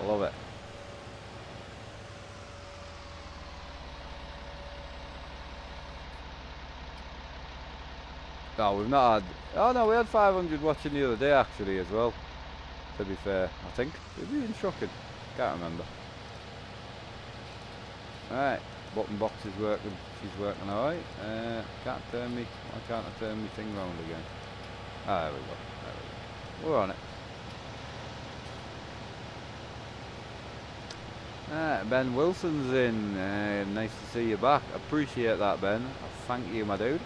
I love it. No, we've not had. Oh no, we had 500 watching the other day actually as well. To be fair, I think. We've been shocking. Can't remember. Alright, button box is working. She's working alright. Can't turn me. Why can't I turn me thing round again? Ah, there we go. There we go. We're on it. Alright, Ben Wilson's in. Nice to see you back. Appreciate that, Ben. Thank you, my dude.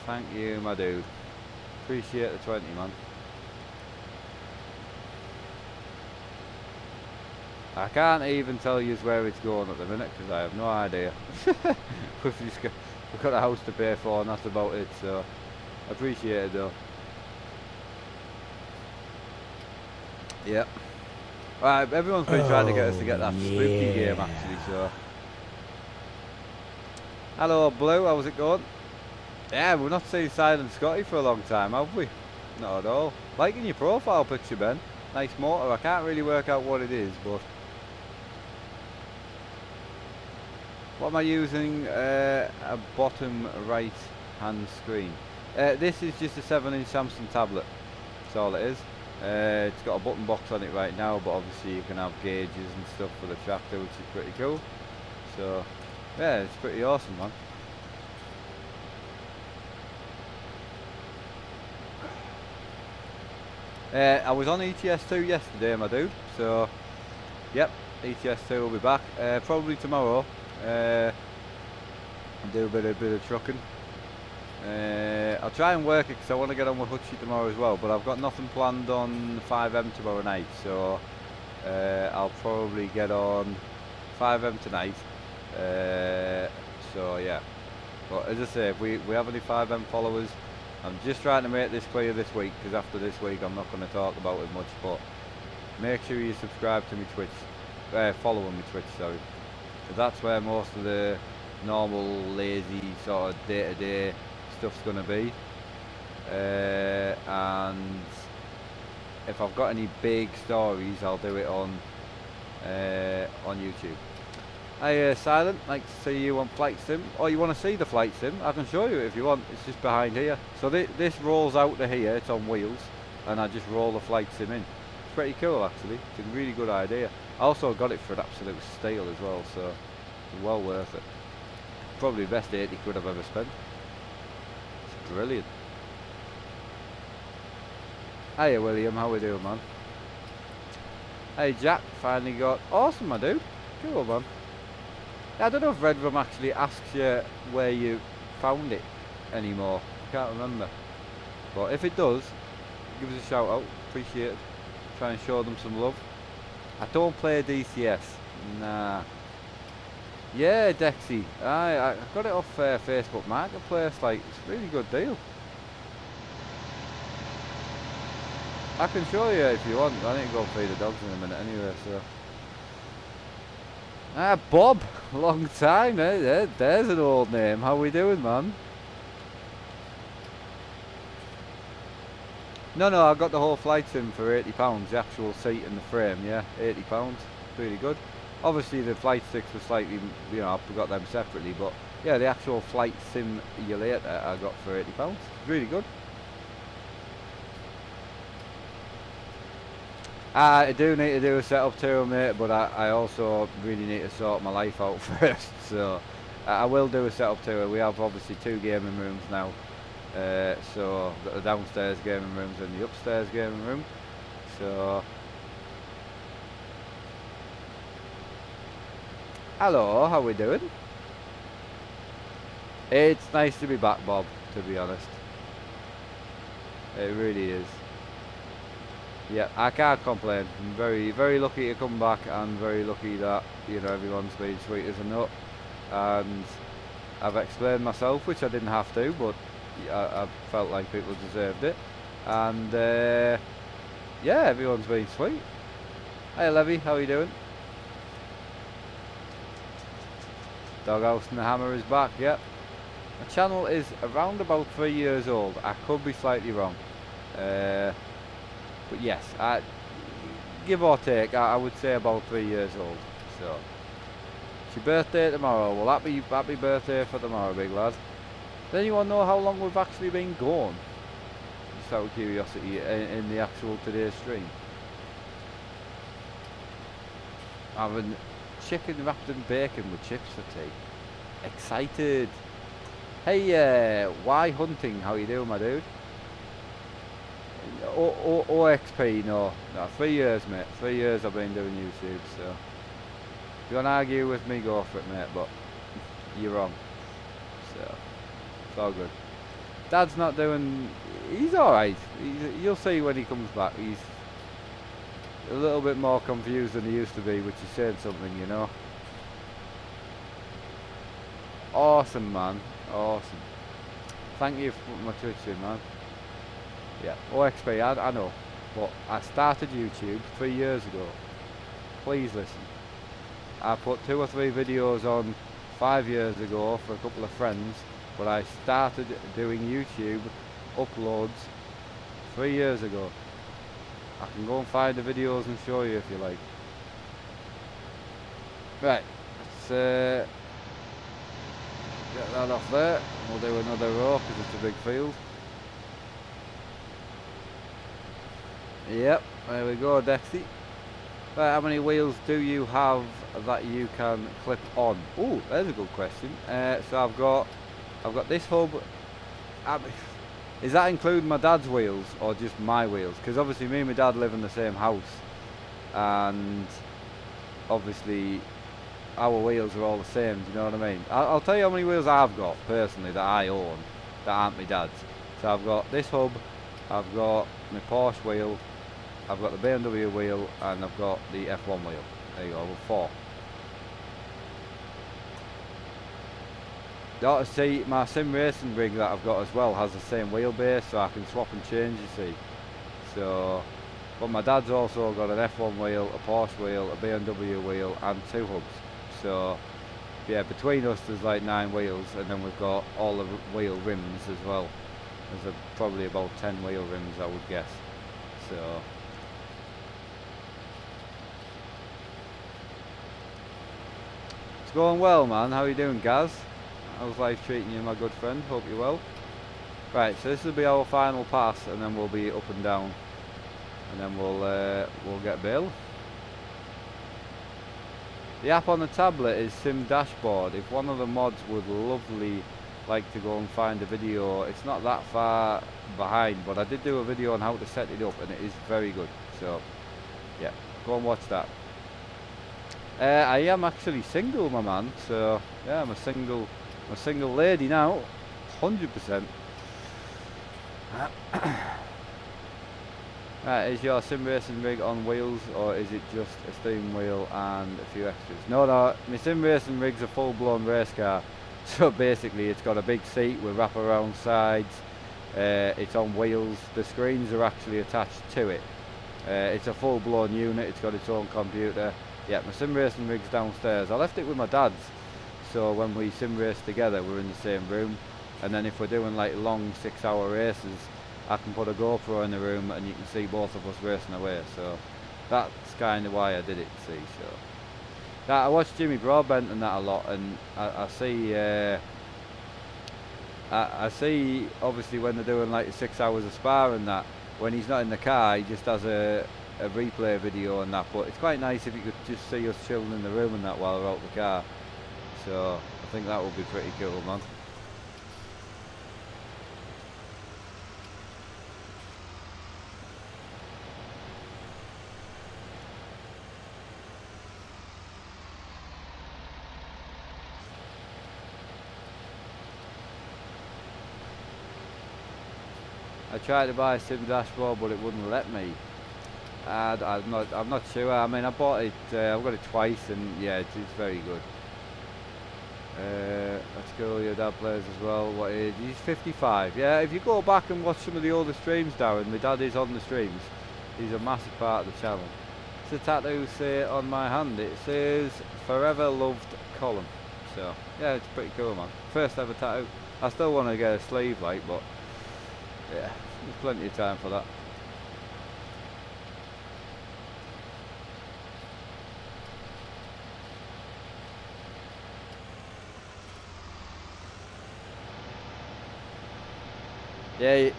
Thank you, my dude. Appreciate the 20, man. I can't even tell you where it's going at the minute because I have no idea. We've got a house to pay for and that's about it, so I appreciate it though. Yep. Alright, everyone's been trying to get us to get that spooky game actually, so. Hello Blue, how's it going? Yeah, we've not seen Silent Scotty for a long time, have we? Not at all. Liking your profile picture, Ben. Nice motor. I can't really work out what it is, but what am I using? A bottom right hand screen. This is just a 7-inch Samsung tablet. That's all it is. It's got a button box on it right now, but obviously you can have gauges and stuff for the tractor, which is pretty cool. So yeah, it's pretty awesome, man. I was on ETS2 yesterday, my dude, so yep, ETS2 will be back, probably tomorrow, and do a bit of trucking. I'll try and work it because I want to get on with Hutchie tomorrow as well, but I've got nothing planned on 5M tomorrow night, so I'll probably get on 5M tonight. So yeah. But as I say, if we have any 5M followers, I'm just trying to make this clear this week, because after this week I'm not going to talk about it much, but make sure you subscribe to me Twitch, follow me Twitch, sorry. So that's where most of the normal, lazy, sort of day-to-day stuff's going to be. And if I've got any big stories, I'll do it on YouTube. Hi Silent, like to see you on Flight Sim. Or you want to see the Flight Sim? I can show you if you want. It's just behind here. So this rolls out to here, it's on wheels, and I just roll the Flight Sim in. It's pretty cool actually, it's a really good idea. I also got it for an absolute steal as well, so it's well worth it. Probably the best 80 quid I've ever spent. It's brilliant. Hiya William, how we doing man? Hey Jack, finally got... Awesome my dude, cool man. I don't know if Red Room actually asks you where you found it anymore. I can't remember. But if it does, give us a shout out. Appreciate it. Try and show them some love. I don't play DCS. Nah. Yeah, Dexy. I got it off Facebook Marketplace. Like, it's a really good deal. I can show you if you want. I need to go feed the dogs in a minute anyway, so. Ah, Bob, long time, eh? There's an old name. How we doing, man? No, I got the whole Flight Sim for £80, the actual seat and the frame, yeah, £80, really good. Obviously the flight sticks were slightly, you know, I got them separately, but yeah, the actual Flight Simulator I got for £80, really good. I do need to do a setup too, mate, but I also really need to sort my life out first, so I will do a setup too. We have obviously 2 gaming rooms now, so I've got the downstairs gaming rooms and the upstairs gaming room, so... Hello, how we doing? It's nice to be back, Bob, to be honest. It really is. Yeah, I can't complain. I'm very, very lucky to come back, and very lucky that, you know, everyone's been sweet as a nut. And I've explained myself, which I didn't have to, but I felt like people deserved it. And yeah, everyone's been sweet. Hey Levy, how are you doing? Doghouse and the Hammer is back, yep. My channel is around about 3 years old. I could be slightly wrong. But yes, give or take, I would say about 3 years old. So, it's your birthday tomorrow. Well, happy birthday for tomorrow, big lad. Does anyone know how long we've actually been gone? Just out of curiosity, in the actual today's stream. Having chicken wrapped in bacon with chips for tea. Excited. Hey, why hunting? How you doing, my dude? OXP, no, 3 years, mate. 3 years I've been doing YouTube, so if you want to argue with me, go for it, mate, but you're wrong. So it's all good. Dad's not doing... He's alright. You'll see when he comes back. He's a little bit more confused than he used to be, which is saying something, you know. Awesome, man. Awesome. Thank you for putting my Twitch in, man. Yeah, OXP, I know, but I started YouTube 3 years ago. Please listen. I put 2 or 3 videos on 5 years ago for a couple of friends, but I started doing YouTube uploads 3 years ago. I can go and find the videos and show you if you like. Right, let's get that off there. We'll do another row because it's a big field. Yep, there we go, Dexy. Right, how many wheels do you have that you can clip on? Oh, there's a good question. So I've got this hub. Is that including my dad's wheels or just my wheels? Because obviously me and my dad live in the same house, and obviously our wheels are all the same. Do you know what I mean? I'll tell you how many wheels I've got personally that I own that aren't my dad's. So I've got this hub, I've got my Porsche wheel, I've got the BMW wheel, and I've got the F1 wheel. There you go, 4. Oh, see, my sim racing rig that I've got as well has the same wheelbase, so I can swap and change, you see. So, but my dad's also got an F1 wheel, a Porsche wheel, a BMW wheel, and 2 hubs. So, yeah, between us there's like 9 wheels, and then we've got all the wheel rims as well. There's probably about 10 wheel rims, I would guess. So, it's going well, man. How are you doing, Gaz? How's life treating you, my good friend? Hope you're well. Right, so this will be our final pass, and then we'll be up and down, and then we'll get Bill. The app on the tablet is Sim Dashboard. If one of the mods would lovely like to go and find a video, it's not that far behind, but I did do a video on how to set it up, and it is very good. So, yeah, go and watch that. I am actually single, my man. So, yeah, I'm a single lady now, 100%. Right, is your sim racing rig on wheels, or is it just a steering wheel and a few extras? No, my sim racing rig's a full-blown race car. So basically it's got a big seat with wrap-around sides, it's on wheels, the screens are actually attached to it. It's a full-blown unit, it's got its own computer. Yeah, my sim racing rig's downstairs. I left it with my dad's, so when we sim race together we're in the same room, and then if we're doing like long 6-hour races, I can put a GoPro in the room and you can see both of us racing away. So that's kind of why I did it, see. So I watch Jimmy Broadbent and that a lot, and I see obviously when they're doing like 6 hours of spar and that, when he's not in the car he just has a replay video and that, but it's quite nice if you could just see us chilling in the room and that while we're out the car. So I think that would be pretty cool, man. I tried to buy a sim dashboard, but it wouldn't let me. I'm not sure. I mean, I bought it. I've got it twice, and yeah, it's very good. Let's go. Your dad plays as well. What age? He's 55. Yeah, if you go back and watch some of the older streams, Darren, my dad is on the streams. He's a massive part of the channel. It's a tattoo say on my hand. It says "Forever Loved Colin." So yeah, it's pretty cool, man. First ever tattoo. I still want to get a sleeve, like, but. Yeah, there's plenty of time for that. Yeah,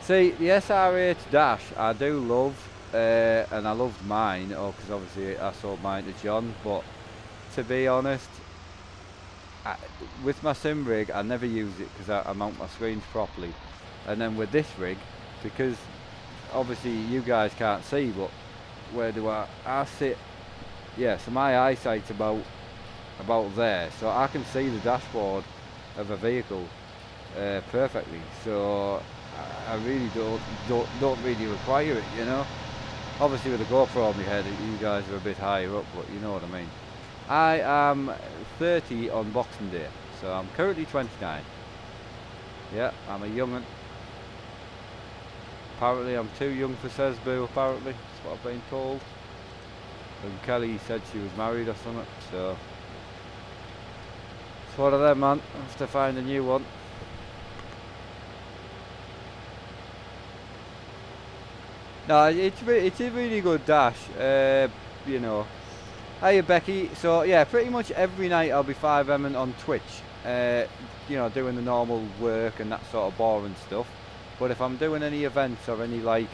see, the SR8 Dash I do love, and I loved mine, because obviously I sold mine to John, but to be honest, with my sim rig I never use it because I mount my screens properly. And then with this rig, because obviously you guys can't see, but where do I sit? Yeah, so my eyesight's about there, so I can see the dashboard of a vehicle perfectly. So I really don't really require it, you know. Obviously with the GoPro on my head, you guys are a bit higher up, but you know what I mean. I am 30 on Boxing Day, so I'm currently 29. Yeah, I'm a young'un. Apparently I'm too young for Sesboo, apparently, that's what I've been told. And Kelly said she was married or something, so... It's one of them, man. I have to find a new one. No, it's a really good dash, you know. Hiya Becky, so yeah, pretty much every night I'll be 5M'ing on Twitch, you know, doing the normal work and that sort of boring stuff. But if I'm doing any events or any like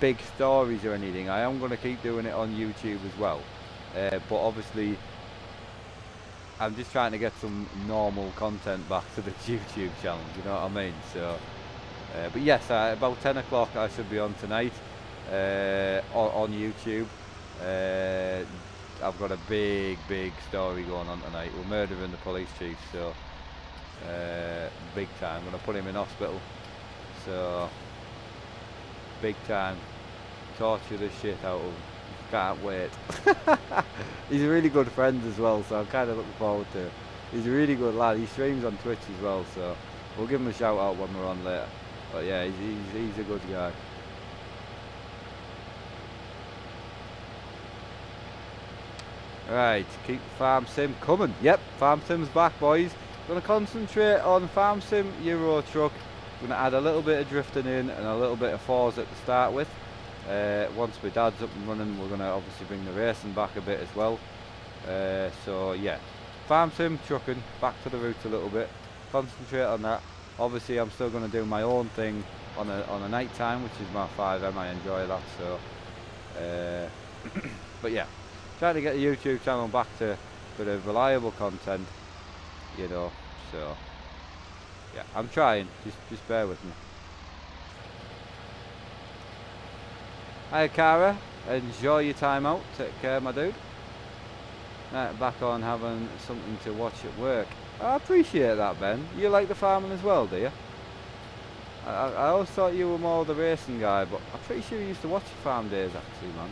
big stories or anything, I am going to keep doing it on YouTube as well. But obviously I'm just trying to get some normal content back to the YouTube channel, you know what I mean? So, but yes, about 10 o'clock I should be on tonight on YouTube. I've got a big story going on tonight. We're murdering the police chief, so big time. I'm going to put him in hospital. So, big time. Torture the shit out of him. Can't wait. He's a really good friend as well, so I'm kind of looking forward to it. He's a really good lad. He streams on Twitch as well, so we'll give him a shout out when we're on later. But yeah, he's a good guy. Right, keep Farm Sim coming. Yep, Farm Sim's back, boys. Gonna concentrate on Farm Sim Euro Truck. Gonna add a little bit of drifting in and a little bit of Forza to start with. Once my dad's up and running, we're gonna obviously bring the racing back a bit as well. So yeah, Farm Sim, trucking, back to the roots a little bit. Concentrate on that. Obviously, I'm still gonna do my own thing on a night time, which is my 5M. I enjoy that. So, but yeah. Trying to get the YouTube channel back to a bit of reliable content, you know, so yeah, I'm trying, just bear with me. Hi Cara, enjoy your time out, take care my dude. Right, back on having something to watch at work. I appreciate that, Ben. You like the farming as well, do you? I always thought you were more the racing guy, but I'm pretty sure you used to watch your farm days actually, man.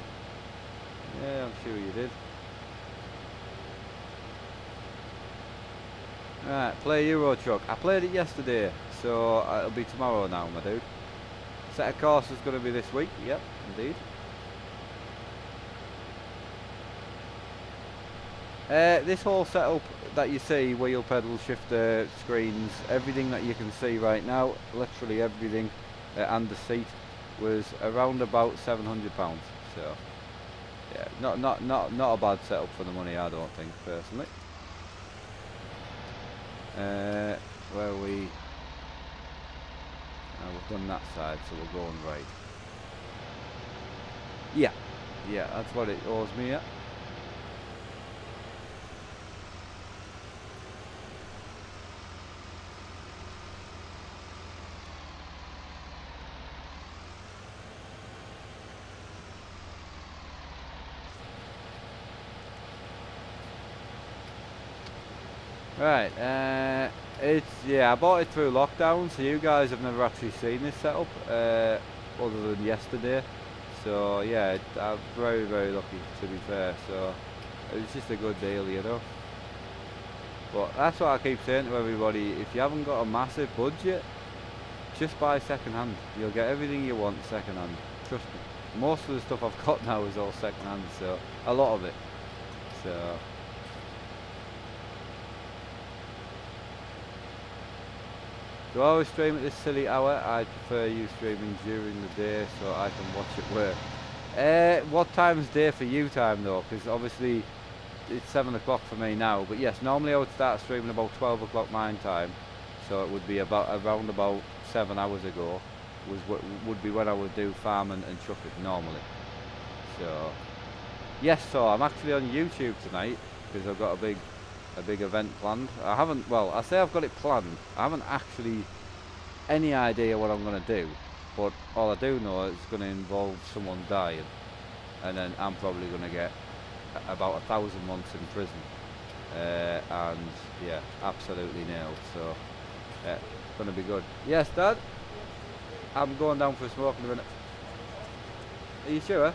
Yeah, I'm sure you did. Right, play Euro Truck. I played it yesterday, so it'll be tomorrow now, my dude. Set of course is going to be this week. Yep, indeed. This whole setup that you see, wheel, pedal, shifter, screens, everything that you can see right now, literally everything, and the seat, was around about £700. So. Yeah, not a bad setup for the money, I don't think, personally. Where are we? We've done that side, so we're going right. Yeah, that's what it owes me, yeah. Right, I bought it through lockdown, so you guys have never actually seen this setup, other than yesterday. So yeah, I'm very, very lucky, to be fair. So it was just a good deal, you know. But that's what I keep saying to everybody: if you haven't got a massive budget, just buy second hand. You'll get everything you want second hand. Trust me. Most of the stuff I've got now is all second hand, so a lot of it. So. Do I always stream at this silly hour? I prefer you streaming during the day so I can watch at work. What time is day for you time though? Because obviously it's 7 o'clock for me now. But yes, normally I would start streaming about 12 o'clock mine time. So it would be around about 7 hours ago. Would be when I would do farming and trucking normally. So yes, so I'm actually on YouTube tonight because I've got a big event planned. I say I've got it planned. I haven't actually any idea what I'm going to do, but all I do know is it's going to involve someone dying, and then I'm probably going to get about 1,000 months in prison, and yeah, absolutely nailed. So yeah, it's going to be good. Yes, Dad, I'm going down for a smoke in a minute. Are you sure?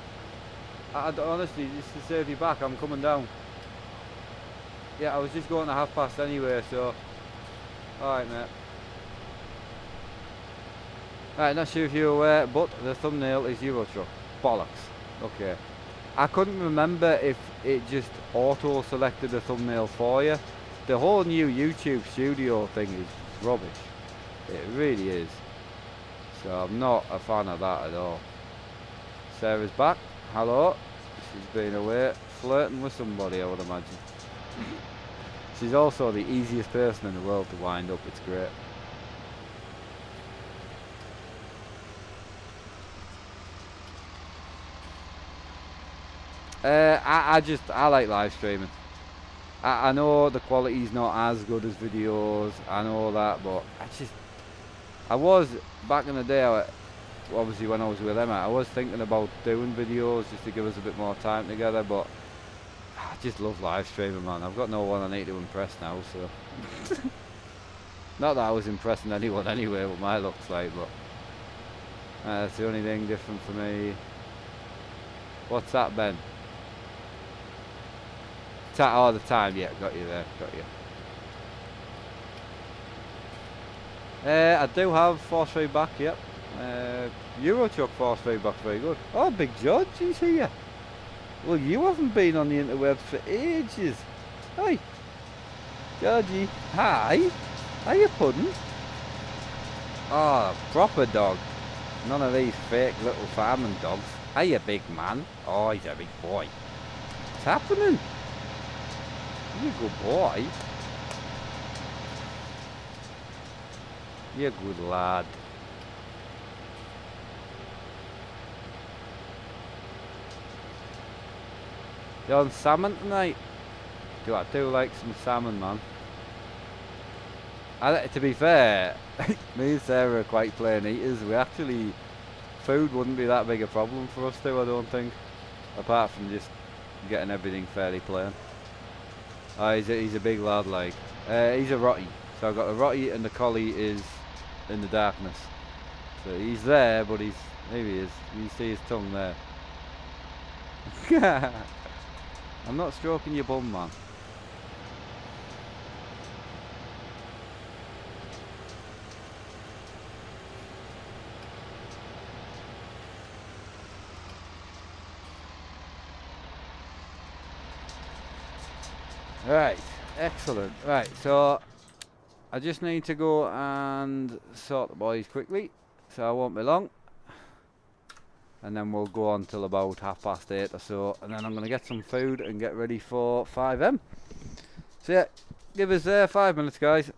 Honestly, just to save you back, I'm coming down. Yeah, I was just going to 1:30 anyway, so. Alright, mate. Right, not sure if you're aware, but the thumbnail is Euro Truck. Bollocks. Okay. I couldn't remember if it just auto-selected the thumbnail for you. The whole new YouTube studio thing is rubbish. It really is. So I'm not a fan of that at all. Sarah's back. Hello. She's been away flirting with somebody, I would imagine. She's also the easiest person in the world to wind up. It's great. I like live streaming. I know the quality's not as good as videos, I know that, but I was, back in the day, obviously when I was with Emma, I was thinking about doing videos just to give us a bit more time together, but I just love live streaming, man. I've got no one I need to impress now, so. Not that I was impressing anyone anyway, what my looks like, but that's the only thing different for me. What's that, Ben? All the time, yeah, got you there, got you. I do have force feedback, yep. Euro truck force feedback, very good. Oh, Big George, he's here. Well, you haven't been on the interwebs for ages. Hi, Georgie. Hi. Hiya, Puddin'. Oh, proper dog. None of these fake little farming dogs. Hiya, big man. Oh, he's a big boy. What's happening? You good boy. You're a good lad. You on salmon tonight? I do like some salmon, man. To be fair, me and Sarah are quite plain eaters. Food wouldn't be that big a problem for us two, I don't think. Apart from just getting everything fairly plain. Oh, he's a big lad, like. He's a rotty. So I've got a rotty and the collie is in the darkness. So he's there, but there he is. You see his tongue there. I'm not stroking your bum, man. Right, excellent. Right, so I just need to go and sort the boys quickly, so I won't be long. And then we'll go on till about 8:30 or so, and then I'm going to get some food and get ready for 5M. So yeah, give us 5 minutes, guys.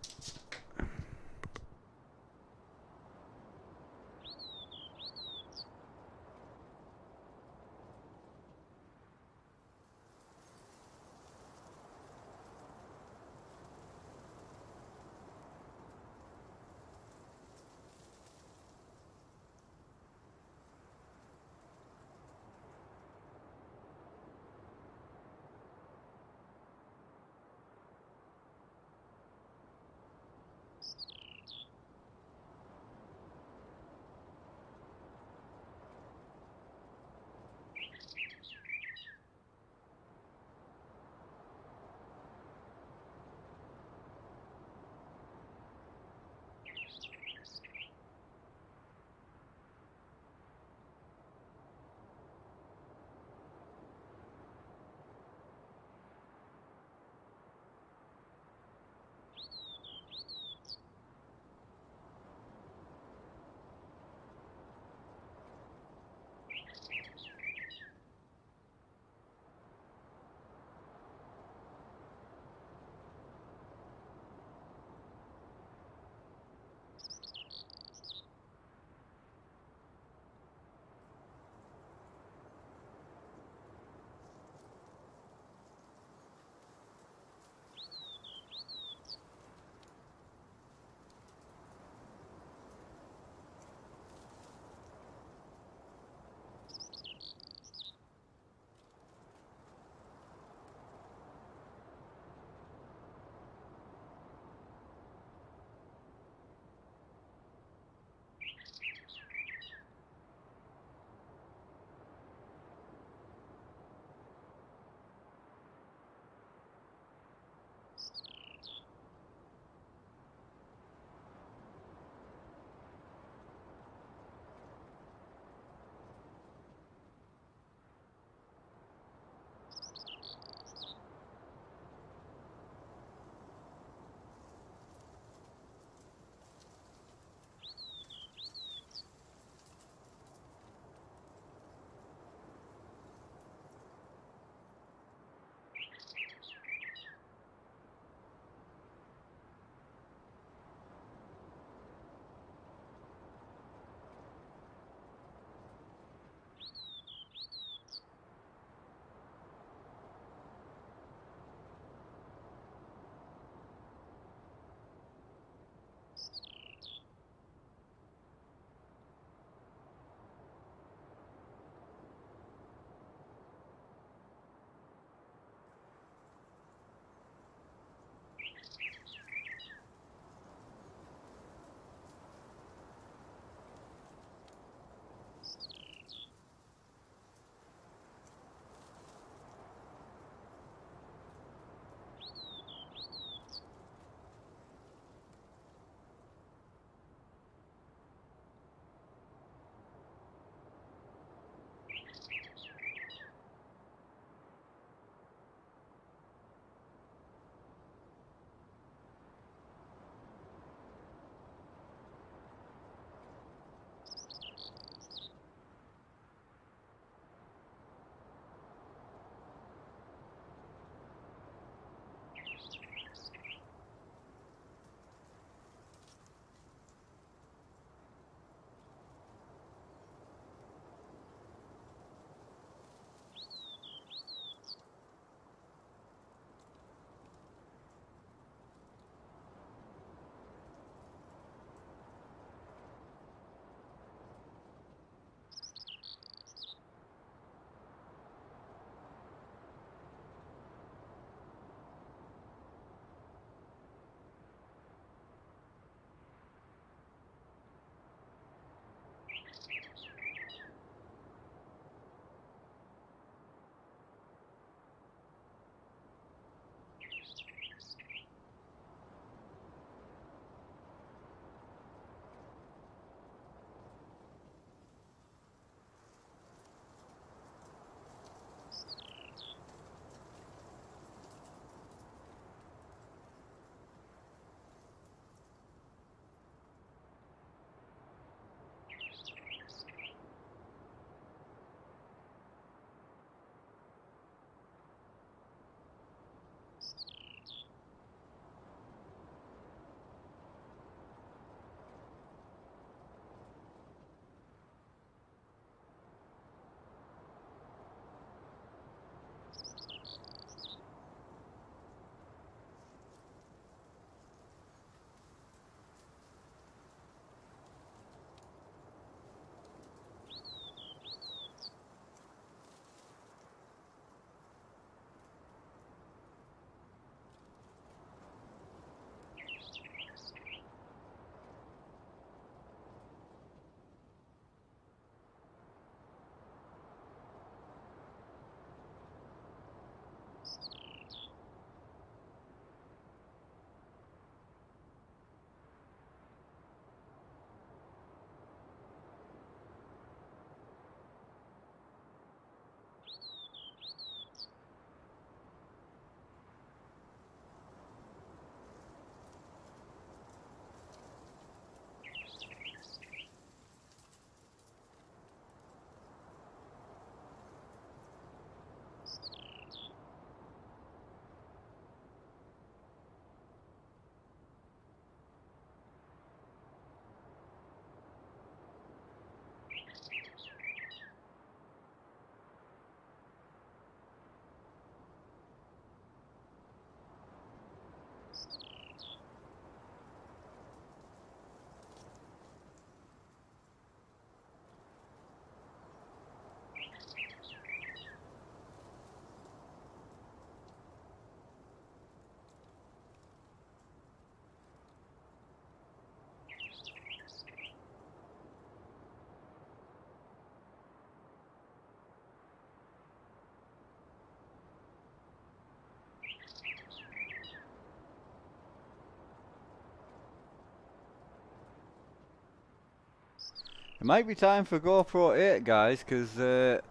It might be time for GoPro 8, guys, because I've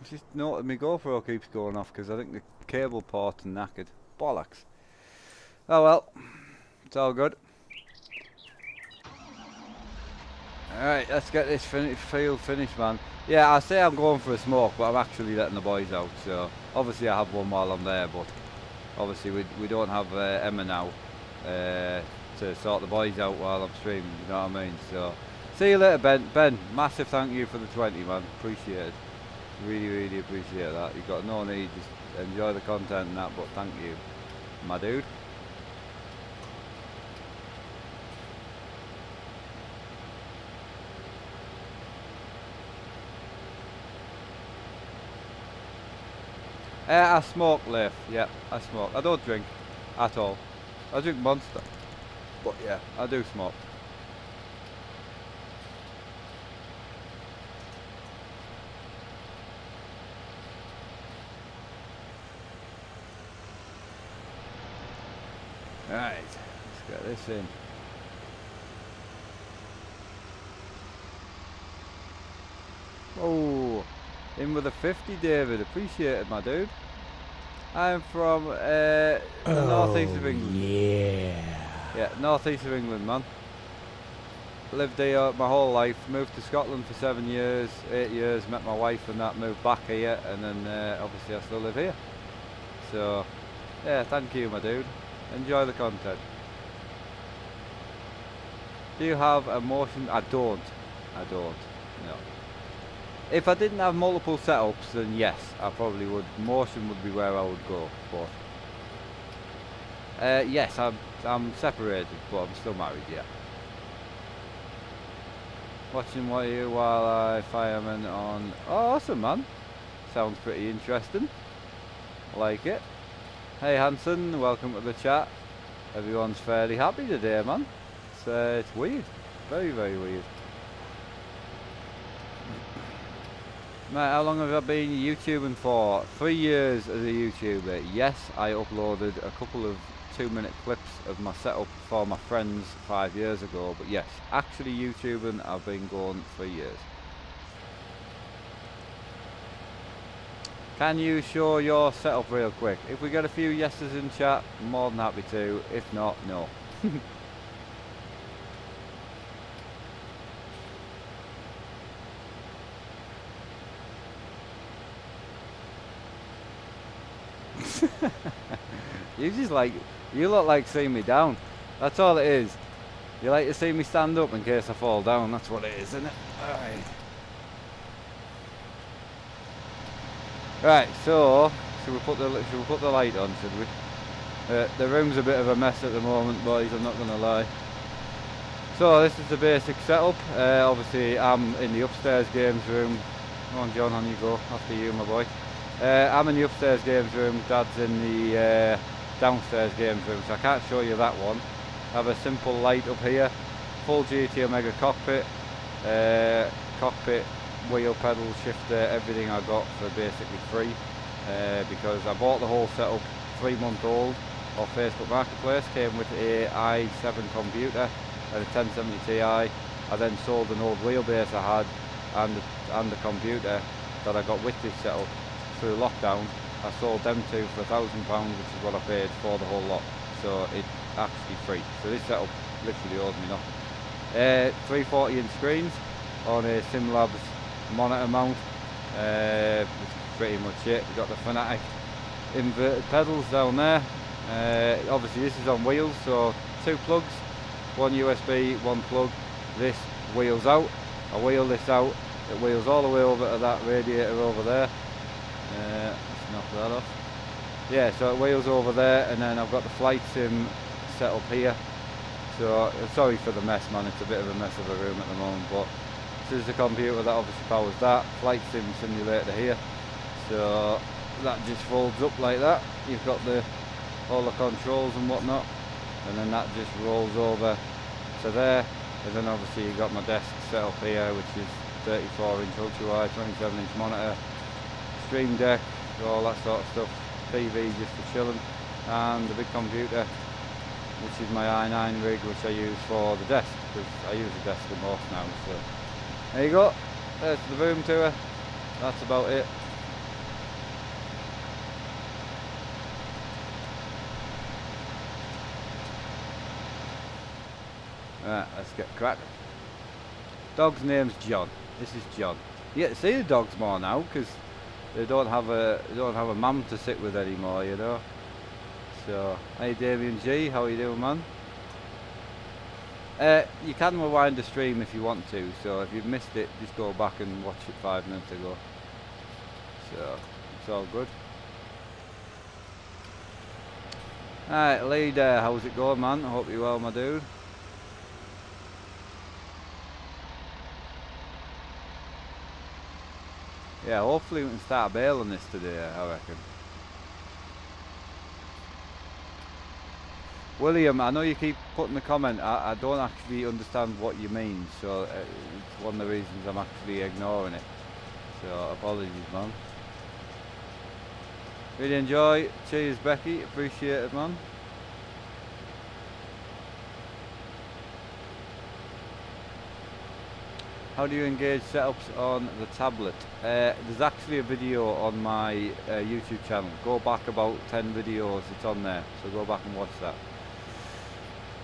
just noticed my GoPro keeps going off because I think the cable port's knackered. Bollocks. Oh well, it's all good. Alright, let's get this field finished, man. Yeah, I say I'm going for a smoke, but I'm actually letting the boys out, so obviously I have one while I'm there, but obviously we don't have Emma now to sort the boys out while I'm streaming, you know what I mean? So, see you later, Ben. Ben, massive thank you for the 20, man. Appreciate it. Really, really appreciate that. You've got no need, just enjoy the content and that, but thank you, my dude. I smoke, Leif. Yeah, I smoke. I don't drink at all. I drink Monster, but yeah, I do smoke. Right, let's get this in. Oh, in with a 50, David. Appreciate it, my dude. I'm from the northeast of England. Yeah, northeast of England, man. Lived there my whole life. Moved to Scotland for 7 years, 8 years. Met my wife and that. Moved back here, and then obviously I still live here. So, yeah, thank you, my dude. Enjoy the content. Do you have a motion? I don't. No. If I didn't have multiple setups, then yes, I probably would. Motion would be where I would go. But yes, I'm separated, but I'm still married. Yeah. Watching what you while I fireman on. Oh, awesome, man. Sounds pretty interesting. Like it. Hey Hanson, welcome to the chat. Everyone's fairly happy today, man. It's weird. Very, very weird. Mate, how long have I been YouTubing for? 3 years as a YouTuber. Yes, I uploaded a couple of 2-minute clips of my setup for my friends 5 years ago. But yes, actually YouTubing, I've been going 3 years. Can you show your setup real quick? If we get a few yeses in chat, I'm more than happy to. If not, no. You look like seeing me down. That's all it is. You like to see me stand up in case I fall down. That's what it is, isn't it? Alright. Right, so should we put the light on, should we? The room's a bit of a mess at the moment, boys, I'm not gonna lie. So this is the basic setup. Obviously I'm in the upstairs games room. Come on John, on you go, after you my boy. I'm in the upstairs games room, Dad's in the downstairs games room, so I can't show you that one. I have a simple light up here, full GT Omega cockpit, wheel, pedal, shifter, everything I got for basically free, because I bought the whole setup 3-month-old off Facebook Marketplace. Came with a i7 computer and a 1070 Ti. I then sold an old wheelbase I had and the computer that I got with this setup through lockdown. I sold them two for £1,000, which is what I paid for the whole lot, so it's actually free. So this setup literally owes me nothing. 340-inch screens on a SimLabs monitor mount. That's pretty much it. We've got the Fanatic inverted pedals down there. Obviously this is on wheels, so 2 plugs, 1 USB, 1 plug. This wheels out. I wheel this out. It wheels all the way over to that radiator over there. Let's knock that off. Yeah, so it wheels over there, and then I've got the flight sim set up here. So sorry for the mess, man. It's a bit of a mess of a room at the moment, but this is the computer that obviously powers that. Flight sim simulator here. So that just folds up like that. You've got all the controls and whatnot, and then that just rolls over to there. And then obviously you've got my desk set up here, which is 34-inch ultra wide, 27-inch monitor, stream deck, all that sort of stuff. TV just for chilling, and the big computer, which is my i9 rig, which I use for the desk, because I use the desk the most now. So There you go. There's the room tour. That's about it. Right, let's get cracking. Dog's name's John. This is John. You get to see the dogs more now because they don't have a mum to sit with anymore, you know. So, hey Damien G, how are you doing, man? You can rewind the stream if you want to, so if you've missed it, just go back and watch it 5 minutes ago. So, it's all good. Alright, Lee there, how's it going, man? I hope you're well, my dude. Yeah, hopefully we can start bailing this today, I reckon. William, I know you keep putting the comment, I don't actually understand what you mean, so it's one of the reasons I'm actually ignoring it. So, apologies, man. Really enjoy. Cheers, Becky. Appreciate it, man. How do you engage setups on the tablet? There's actually a video on my YouTube channel. Go back about 10 videos, it's on there. So go back and watch that.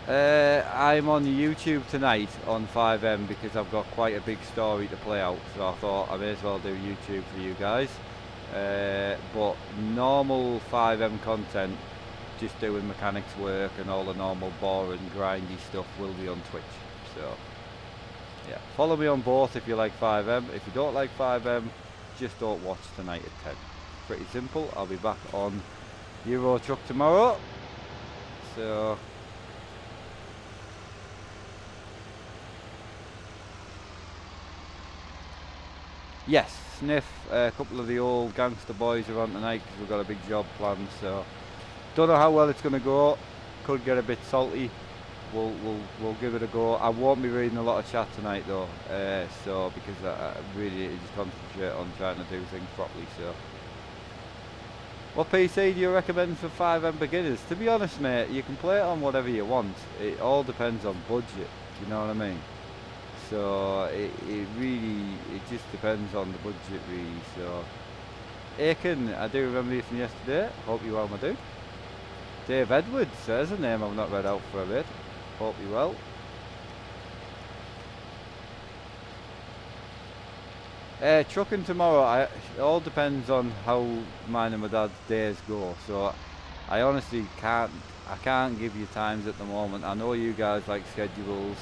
I'm on YouTube tonight on 5M because I've got quite a big story to play out. So I thought I may as well do YouTube for you guys. But normal 5M content, just doing mechanics work and all the normal boring grindy stuff, will be on Twitch. So yeah, follow me on both if you like 5M. If you don't like 5M, just don't watch tonight at 10. Pretty simple. I'll be back on Euro Truck tomorrow. So yes, Sniff, a couple of the old gangster boys are on tonight because we've got a big job planned, so don't know how well it's going to go. Could get a bit salty. We'll give it a go. I won't be reading a lot of chat tonight though, so because I really just concentrate on trying to do things properly. So, what PC do you recommend for 5M beginners? To be honest, mate, you can play it on whatever you want. It all depends on budget. You know what I mean? So it just depends on the budget really. So Aiken, I do remember you from yesterday. Hope you're well, my dude. Dave Edwards, there's a name I've not read out for a bit. Hope you're well. Trucking tomorrow, it all depends on how mine and my dad's days go. So I honestly can't give you times at the moment. I know you guys like schedules.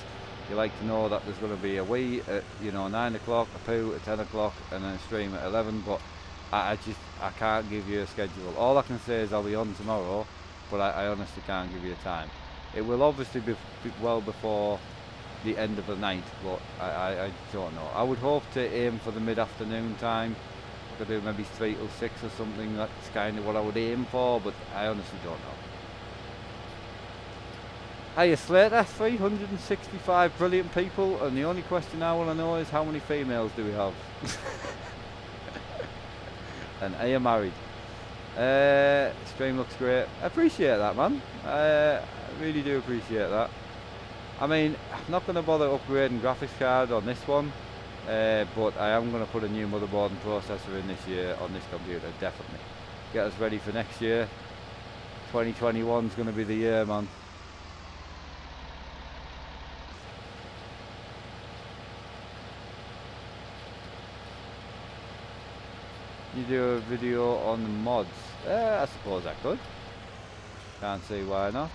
You like to know that there's going to be a wee at 9 o'clock, a poo at 10 o'clock, and then a stream at 11. But I can't give you a schedule. All I can say is I'll be on tomorrow, but I honestly can't give you a time. It will obviously be well before the end of the night, but I don't know. I would hope to aim for the mid-afternoon time. I could do maybe 3 till 6 or something. That's kind of what I would aim for, but I honestly don't know. Hiya Slater, 365 brilliant people, and the only question I want to know is how many females do we have? And are you married? Stream looks great. I appreciate that, man. I really do appreciate that. I mean, I'm not going to bother upgrading graphics card on this one, but I am going to put a new motherboard and processor in this year on this computer, definitely. Get us ready for next year. 2021 is going to be the year, man. You do a video on the mods? I suppose I could. Can't see why not.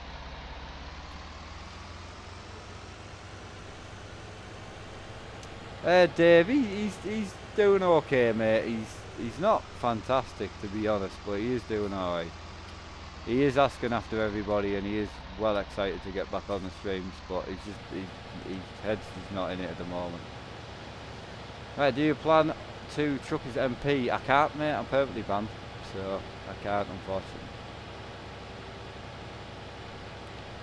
Davey, he's doing okay, mate. He's not fantastic to be honest, but he is doing alright. He is asking after everybody, and he is well excited to get back on the streams, but his head's just not in it at the moment. Right, do you plan to truck his MP? I can't, mate. I'm permanently banned, so I can't, unfortunately.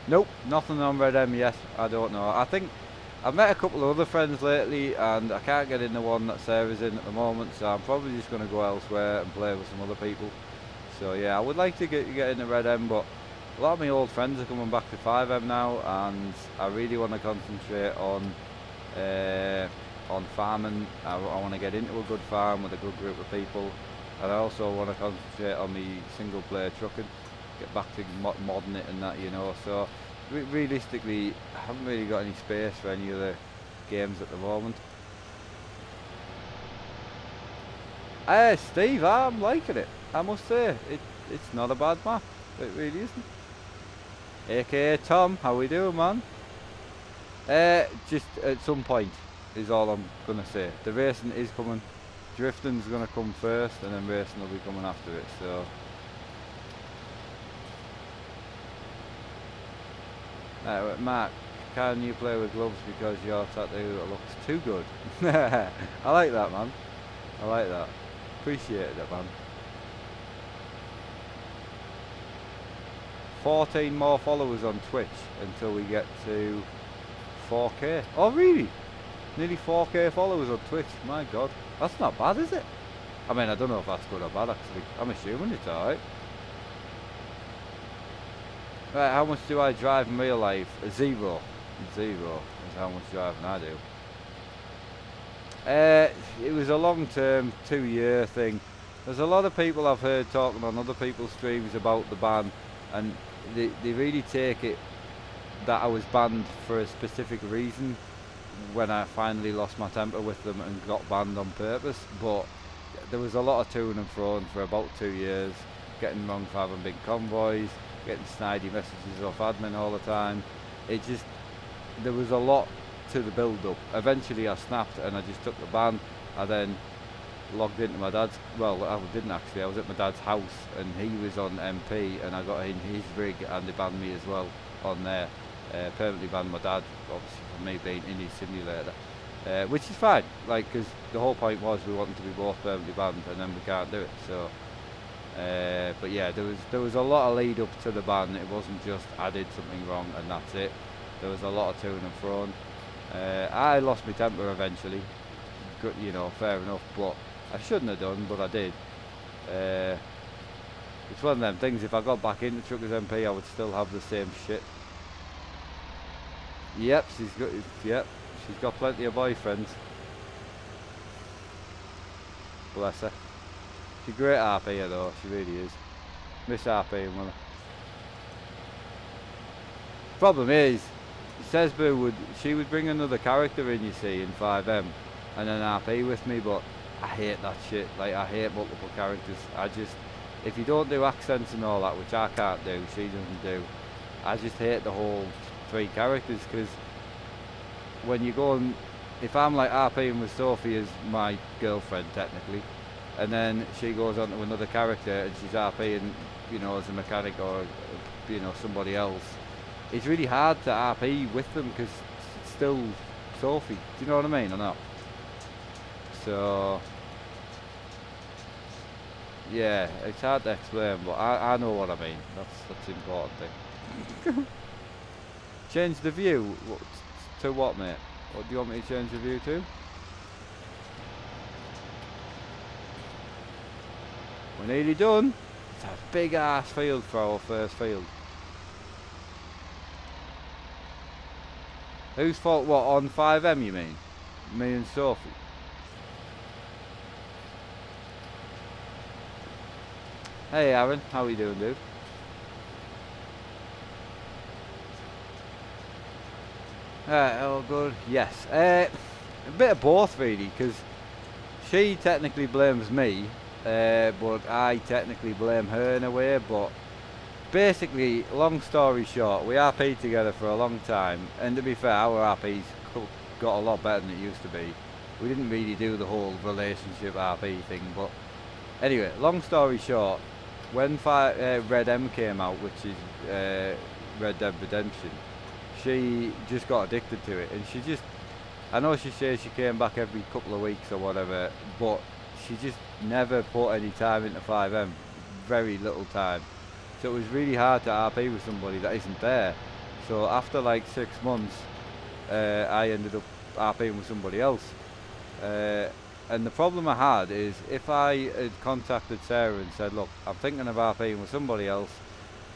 Nope, nothing on Red M yet. I don't know. I think I've met a couple of other friends lately, and I can't get in the one that Sarah's in at the moment, so I'm probably just going to go elsewhere and play with some other people. So yeah, I would like to get in the Red M, but a lot of my old friends are coming back to 5M now, and I really want to concentrate on on farming. I want to get into a good farm with a good group of people, and I also want to concentrate on the single player trucking, get back to modding it and that, you know. So realistically, I haven't really got any space for any other games at the moment. Steve, I'm liking it, I must say. It's not a bad map, it really isn't. AKA Tom, how we doing, man? Just at some point is all I'm gonna say. The racing is coming, drifting's gonna come first, and then racing will be coming after it. So Mark, can you play with gloves because your tattoo looks too good? I like that, man. I like that. Appreciate that, man. 14 more followers on Twitch until we get to 4K. Oh really? Nearly 4K followers on Twitch. My god, that's not bad, is it? I mean, I don't know if that's good or bad actually. I'm assuming it's alright. Right, how much do I drive in real life? Zero. Zero is how much driving I do. It was a long-term 2-year thing. There's a lot of people I've heard talking on other people's streams about the ban, and they really take it that I was banned for a specific reason when I finally lost my temper with them and got banned on purpose. But there was a lot of toing and froing for about 2 years, getting wrong for having big convoys, getting snidey messages off admin all the time. There was a lot to the build up. Eventually I snapped and I just took the ban. I then logged into my dad's, well, I didn't actually, I was at my dad's house and he was on MP and I got in his rig and they banned me as well on there. Permanently banned my dad, obviously, for me being in his simulator, which is fine, like, because the whole point was we wanted to be both permanently banned and then we can't do it. So but yeah, there was a lot of lead up to the ban. It wasn't just I did something wrong and that's it. There was a lot of toing and froing. I lost my temper eventually, good, you know, fair enough, but I shouldn't have done, but I did. It's one of them things, if I got back into Truckers MP I would still have the same shit. Yep, she's got plenty of boyfriends. Bless her. She's a great RP though, she really is. Miss RP and Willow. Problem is, Sesboo would bring another character in, you see, in 5M and then RP with me, but I hate that shit. Like, I hate multiple characters. If you don't do accents and all that, which I can't do, she doesn't do, I just hate the whole 3 characters, because when you go and, if I'm like RPing with Sophie as my girlfriend technically, and then she goes on to another character and she's RPing, you know, as a mechanic or, you know, somebody else, it's really hard to RP with them because it's still Sophie. Do you know what I mean or not? So yeah, it's hard to explain, but I know what I mean. That's the important thing. Change the view to what, mate? What do you want me to change the view to? We're nearly done. It's a big ass field for our first field. Whose fault? What, on 5M you mean? Me and Sophie. Hey Aaron, how are you doing, dude? Oh good, yes. A bit of both really, because she technically blames me, but I technically blame her in a way. But basically, long story short, we RP'd together for a long time, and to be fair, our RP's got a lot better than it used to be. We didn't really do the whole relationship RP thing, but anyway, long story short, when Red M came out, which is Red Dead Redemption, she just got addicted to it, and I know she says she came back every couple of weeks or whatever, but she just never put any time into 5M, very little time. So it was really hard to RP with somebody that isn't there. So after like 6 months, I ended up RPing with somebody else. And the problem I had is, if I had contacted Sarah and said, look, I'm thinking of RPing with somebody else,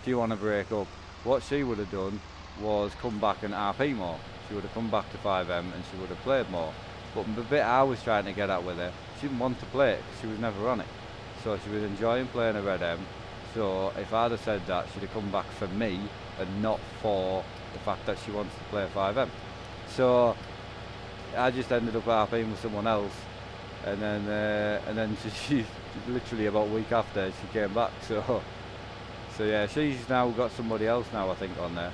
do you want to break up? What she would have done was come back and RP more. She would have come back to 5M and she would have played more. But the bit I was trying to get at with her, she didn't want to play it because she was never on it. So she was enjoying playing a Red M. So if I'd have said that, she'd have come back for me and not for the fact that she wants to play a 5M. So I just ended up RPing with someone else, and then she literally about a week after she came back. So yeah, she's now got somebody else now, I think, on there.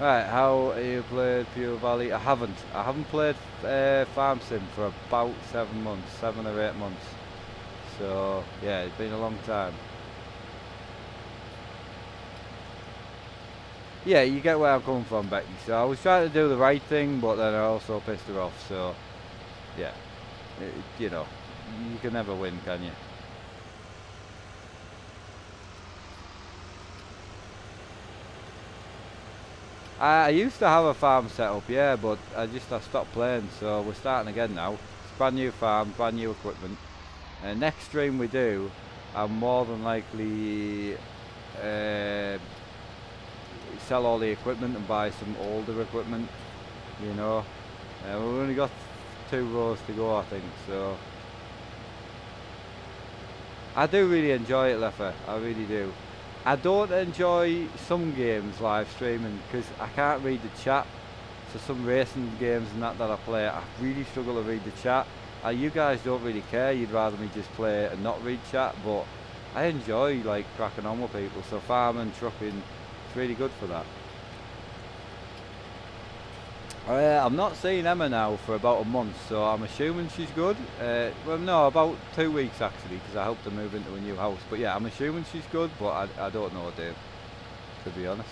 Right, how have you played Pure Valley? I haven't played Farm Sim for about 7 or 8 months. So yeah, it's been a long time. Yeah, you get where I'm coming from, Becky. So I was trying to do the right thing, but then I also pissed her off. So yeah, you know, you can never win, can you? I used to have a farm set up, yeah, but I stopped playing, so we're starting again now. It's brand new farm, brand new equipment. Next stream we do, I'll more than likely sell all the equipment and buy some older equipment, you know. We've only got 2 rows to go, I think, so. I do really enjoy it, Leffer, I really do. I don't enjoy some games live streaming because I can't read the chat. So some racing games and that I play, I really struggle to read the chat. You guys don't really care, you'd rather me just play and not read chat, but I enjoy like cracking on with people. So farming, trucking, it's really good for that. I'm not seeing Emma now for about a month, so I'm assuming she's good. Well, no, about 2 weeks actually, because I helped her move into a new house. But yeah, I'm assuming she's good, but I don't know, Dave, to be honest.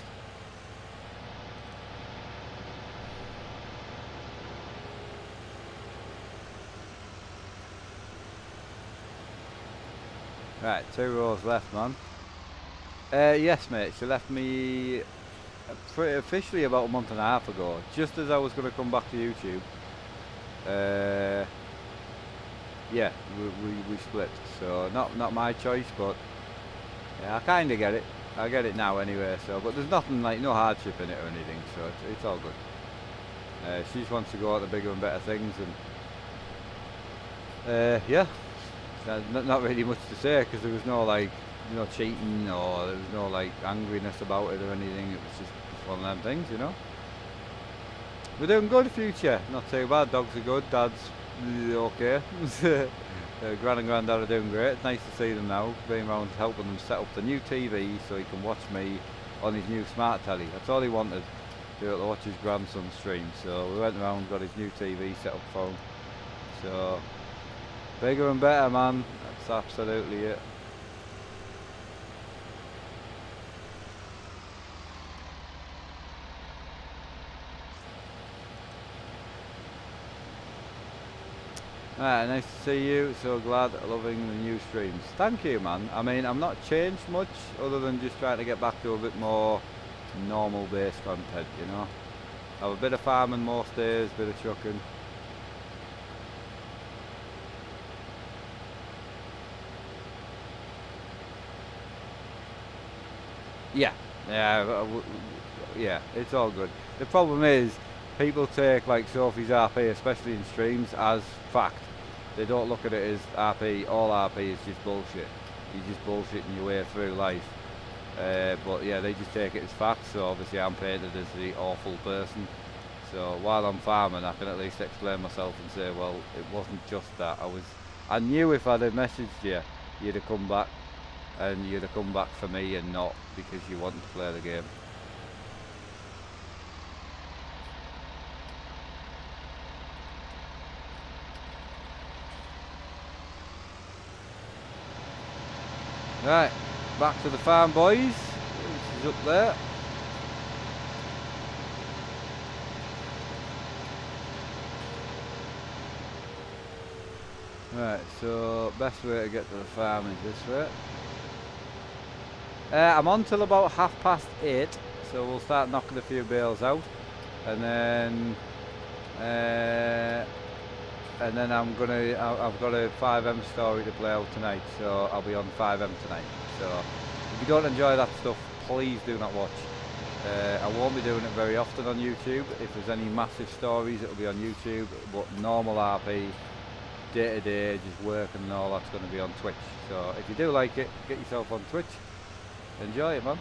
Right, 2 rows left, man. Yes, mate, she left me officially about a month and a half ago, just as I was going to come back to YouTube. Yeah, we split, so not my choice, but yeah, I kind of get it. I get it now anyway. So, but there's nothing like no hardship in it or anything, so it's all good. She just wants to go out to bigger and better things, and yeah, not really much to say because there was no like. No cheating or there was no like angriness about it or anything. It was just one of them things, you know. We're doing good, future. Not too bad. Dogs are good. Dad's okay. Gran and Grandad are doing great. It's nice to see them now. Being around helping them set up the new TV so he can watch me on his new smart telly. That's all he wanted. To watch his grandson stream. So we went around, got his new TV set up for him. So bigger and better, man. That's absolutely it. Alright, nice to see you. So glad, loving the new streams. Thank you, man. I mean, I'm not changed much other than just trying to get back to a bit more normal based content, you know. Have a bit of farming most days, bit of trucking. Yeah, it's all good. The problem is, people take like Sophie's RP, especially in streams, as fact. They don't look at it as RP. All RP is just bullshit. You're just bullshitting your way through life. But yeah, they just take it as fact. So obviously I'm painted as the awful person. So while I'm farming, I can at least explain myself and say, well, it wasn't just that. I knew if I'd have messaged you, you'd have come back. And you'd have come back for me and not because you wanted to play the game. Right, back to the farm, boys. This is up there. Right, so best way to get to the farm is this way. I'm on till about 8:30, so we'll start knocking a few bales out, and then I've got a 5M story to play out tonight, so I'll be on 5M tonight. So if you don't enjoy that stuff, please do not watch. I won't be doing it very often on YouTube. If there's any massive stories, it'll be on YouTube, but normal RP, day to day, just working and all, that's going to be on Twitch. So if you do like it, get yourself on Twitch. Enjoy it, man.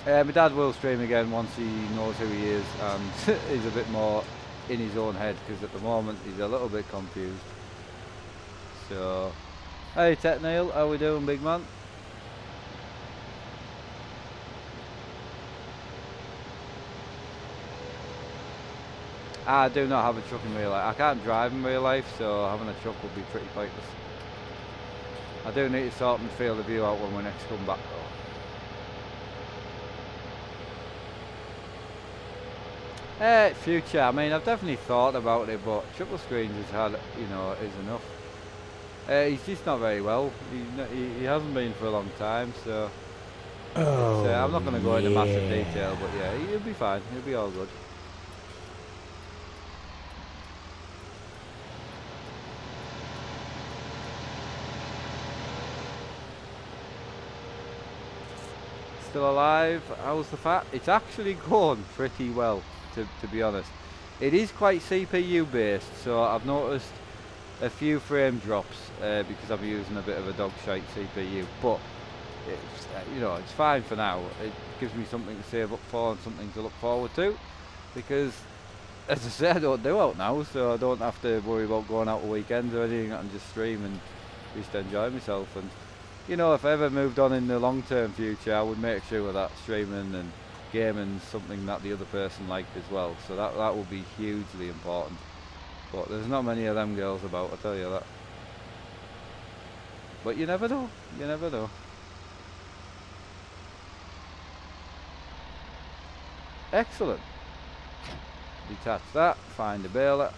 My dad will stream again once he knows who he is and he's a bit more in his own head, because at the moment he's a little bit confused. So, hey Tech Neil, how we doing, big man? I do not have a truck in real life. I can't drive in real life, so having a truck would be pretty pointless. I do need to sort my field of view out when we next come back though. Future, I mean, I've definitely thought about it, but triple screens has had, you know, is enough. He's just not very well. He hasn't been for a long time, so I'm not going to go into massive detail, but yeah, he'll be fine. He'll be all good. Still alive? How's the fat? It's actually going pretty well, to be honest. It is quite CPU based, so I've noticed a few frame drops because I'm using a bit of a dog shite CPU, but it's, you know, it's fine for now. It gives me something to save up for and something to look forward to, because as I say, I don't do out now, so I don't have to worry about going out on weekends or anything. I can just stream and just enjoy myself. And you know, if I ever moved on in the long-term future, I would make sure that streaming and gaming is something that the other person liked as well. So that would be hugely important. But there's not many of them girls about, I tell you that. But you never know. You never know. Excellent. Detach that. Find a baler.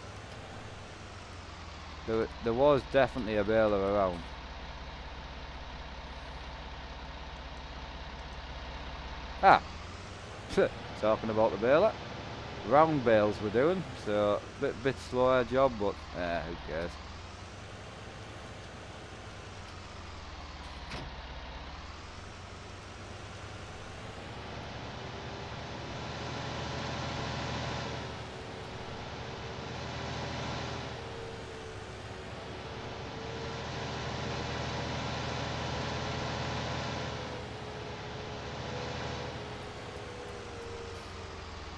There was definitely a baler around. Ah, talking about the baler, round bales we're doing, so bit slower job, but who cares.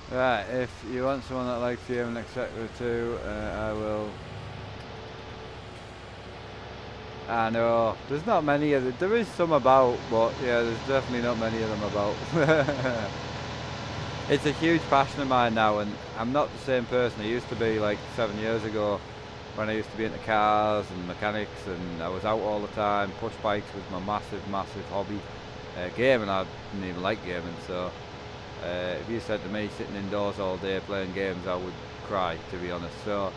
Right, if you want someone that likes you and etc. too, I will. I know, there's not many of them. There is some about, but yeah, there's definitely not many of them about. It's a huge passion of mine now, and I'm not the same person I used to be like 7 years ago, when I used to be into cars and mechanics, and I was out all the time. Push bikes was my massive hobby. Gaming, I didn't even like gaming, so if you said to me sitting indoors all day playing games, I would cry, to be honest. So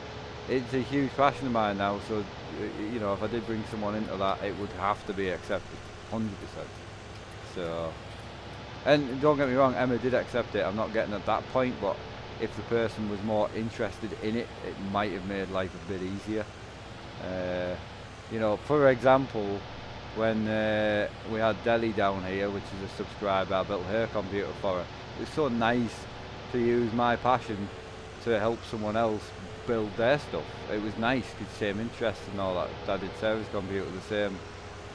it's a huge passion of mine now, so you know, if I did bring someone into that, it would have to be accepted 100%. So, and don't get me wrong, Emma did accept it. I'm not getting at that point, but if the person was more interested in it, it might have made life a bit easier. You know, for example, when we had Delhi down here, which is a subscriber, I built her computer for her. It's so nice to use my passion to help someone else build their stuff. It was nice, because same interest and all that. I did Sarah's computer the same,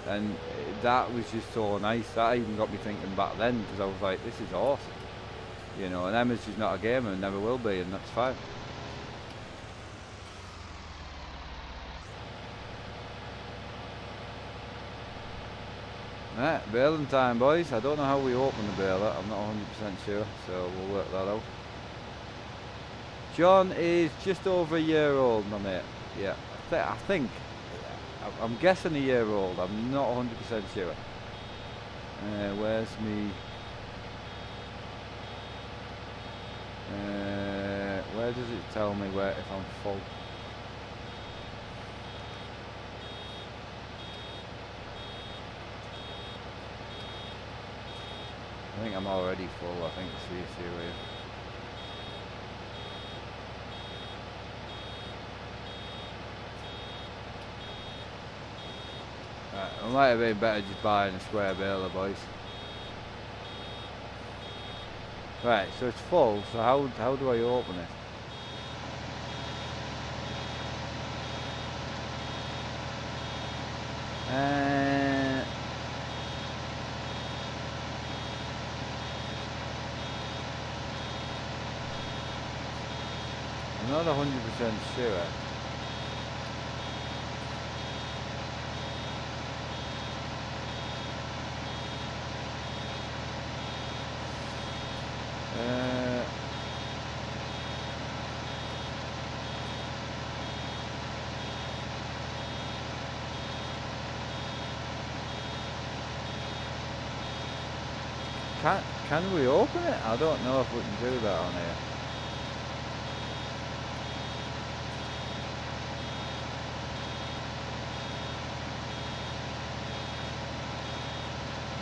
and that was just so nice. That even got me thinking back then, because I was like, this is awesome, you know. And Emma's just not a gamer and never will be, and that's fine. Right, baling time, boys. I don't know how we open the baler, I'm not 100% sure, so we'll work that out. John is just over a year old, my mate. Yeah, I think, I'm guessing a year old, I'm not 100% sure. Where's me? Where does it tell me where if I'm full? I think I'm already full, I think it's the issue here. Right, it might have been better just buying a square baler, boys. Right, so it's full, so how do I open it? I'm not 100% sure. Can we open it? I don't know if we can do that on here.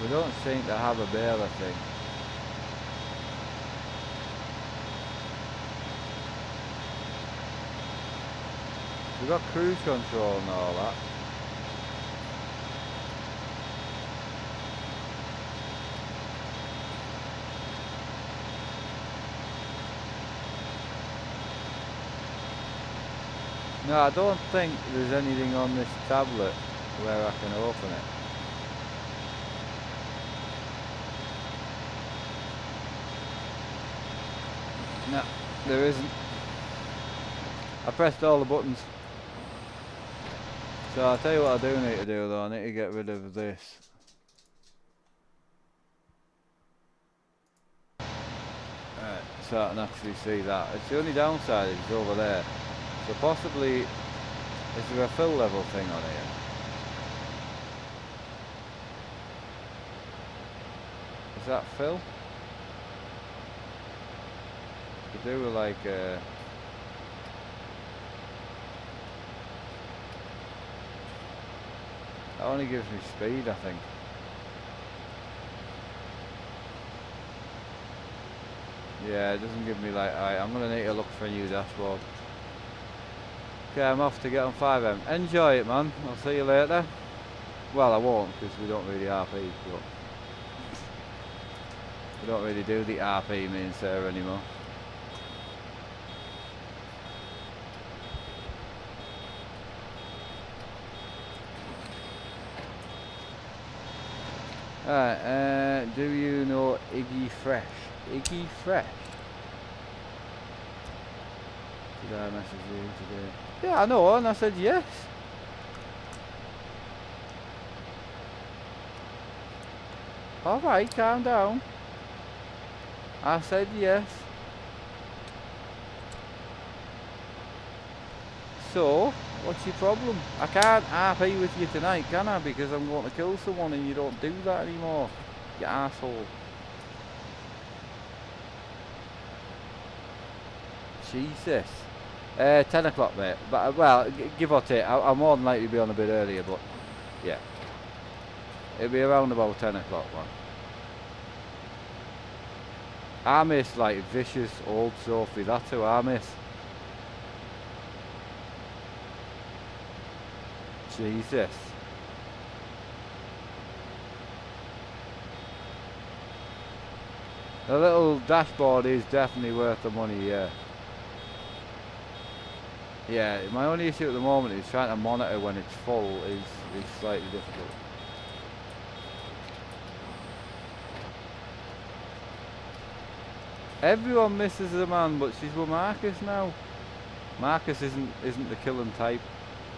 We don't seem to have a baler thing. We've got cruise control and all that. No, I don't think there's anything on this tablet where I can open it. No, there isn't. I pressed all the buttons. So I'll tell you what I do need to do though, I need to get rid of this. Right, so I can actually see that. It's the only downside is over there. So possibly, is there a fill level thing on here? Is that fill? Could do with like that only gives me speed, I think. Yeah, it doesn't give me like, alright, I'm gonna need to look for a new dashboard. Okay, I'm off to get on 5M. Enjoy it, man. I'll see you later. Well, I won't, because we don't really RP, but we don't really do the RP, me and Sarah, anymore. Alright, do you know Iggy Fresh? Iggy Fresh? Did I message you today? Yeah, I know, and I said yes. Alright, calm down. I said yes. So, what's your problem? I can't RP with you tonight, can I? Because I'm going to kill someone and you don't do that anymore. You asshole. Jesus. 10 o'clock, mate. But, well, give or take. I'll more than likely be on a bit earlier, but yeah. It'll be around about 10 o'clock, man. I miss, like, vicious old Sophie. That's who I miss. Jesus. The little dashboard is definitely worth the money, yeah. Yeah, my only issue at the moment is trying to monitor when it's full is slightly difficult. Everyone misses the man, but she's with Marcus now. Marcus isn't the killing type.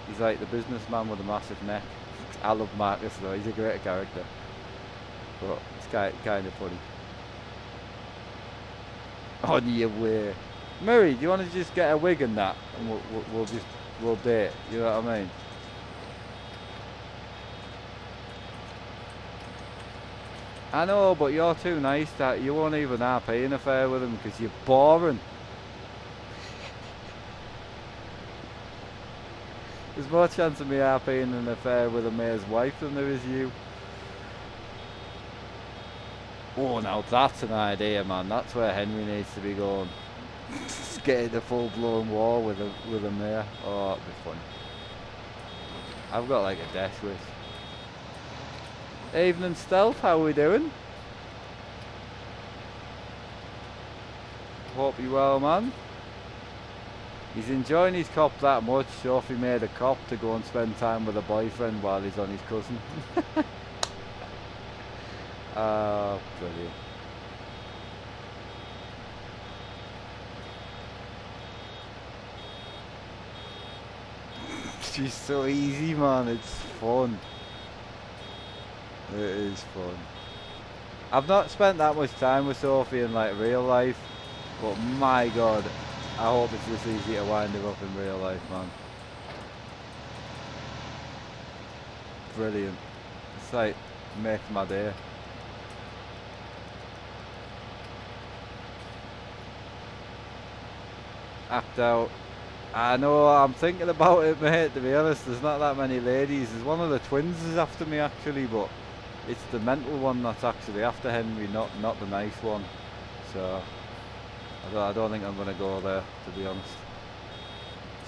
He's like the businessman with a massive neck. I love Marcus though, he's a great character. But it's kind of funny. On your way. Murray, do you want to just get a wig and that? And we'll date, you know what I mean? I know, but you're too nice that you won't even RP an affair with him because you're boring. There's more chance of me RPing an affair with a mayor's wife than there is you. Oh, now that's an idea, man. That's where Henry needs to be going. Just get into full-blown war with a mayor. Oh, that'd be fun. I've got like a death wish. Evening Stealth, how are we doing? hope you well, man. He's enjoying his cop that much, Sophie made a cop to go and spend time with a boyfriend while he's on his cousin. Ah, brilliant. She's so easy, man, it's fun. It is fun. I've not spent that much time with Sophie in like real life, but my god, I hope it's this easy to wind her up in real life, man. Brilliant. It's like, makes my day. Act out. I know, I'm thinking about it, mate, to be honest. There's not that many ladies. There's one of the twins is after me, actually, but it's the mental one that's actually after Henry, not the nice one. So, I don't think I'm going to go there, to be honest.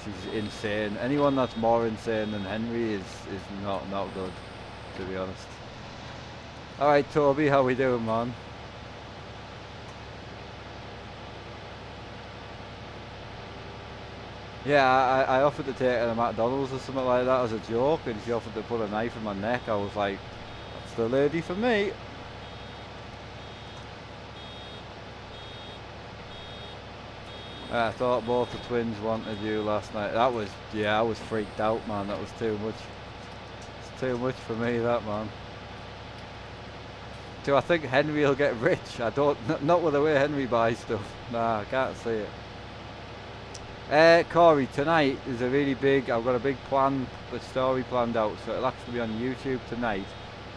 She's insane. Anyone that's more insane than Henry is not good, to be honest. Alright, Toby, how we doing, man? Yeah, I offered to take her to McDonald's or something like that as a joke, and she offered to put a knife in my neck. I was like, that's the lady for me. I thought both the twins wanted you last night. That was, yeah, I was freaked out, man. That was too much. It's too much for me, that, man. Do I think Henry will get rich? I don't, not with the way Henry buys stuff. Nah, I can't see it. Corey, tonight is a really big, I've got a big plan, the story planned out, so it'll actually be on YouTube tonight,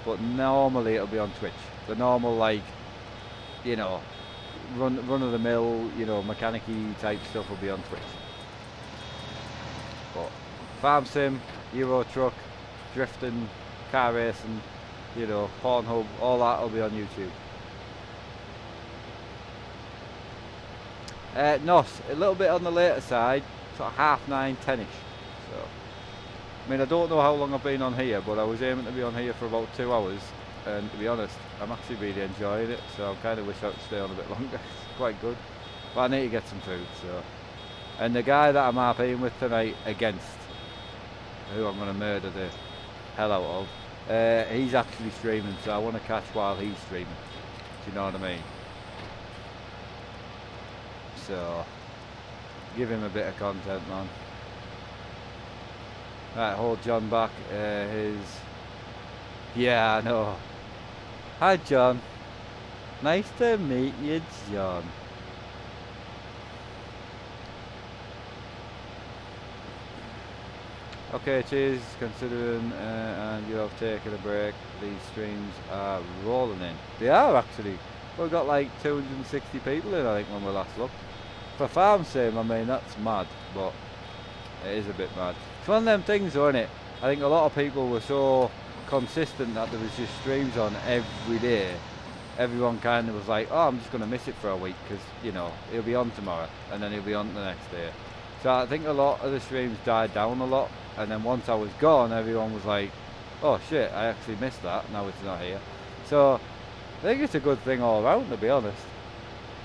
but normally it'll be on Twitch. The normal, like, you know, run of the mill, you know, mechanic-y type stuff will be on Twitch. But farm sim, Euro truck, drifting, car racing, you know, Pornhub, all that will be on YouTube. No, a little bit on the later side, sort of 9:30, 10ish. So, I mean, I don't know how long I've been on here, but I was aiming to be on here for about 2 hours, and to be honest, I'm actually really enjoying it, so I kind of wish I could stay on a bit longer. It's quite good, but I need to get some food, so. And the guy that I'm RPing with tonight against, who I'm going to murder the hell out of, he's actually streaming, so I want to catch while he's streaming. Do you know what I mean? So, give him a bit of content, man. Right, hold John back. Yeah, I know. Hi, John. Nice to meet you, John. Okay, cheers. Considering and you have taken a break, these streams are rolling in. They are actually. We've got like 260 people in, I think, when we last looked. For farm sim, I mean, that's mad, but it is a bit mad. It's one of them things, though, isn't it? I think a lot of people were so consistent that there was just streams on every day. Everyone kind of was like, oh, I'm just going to miss it for a week because, you know, he'll be on tomorrow and then he'll be on the next day. So I think a lot of the streams died down a lot, and then once I was gone, everyone was like, oh shit, I actually missed that, now it's not here. So I think it's a good thing all around, to be honest.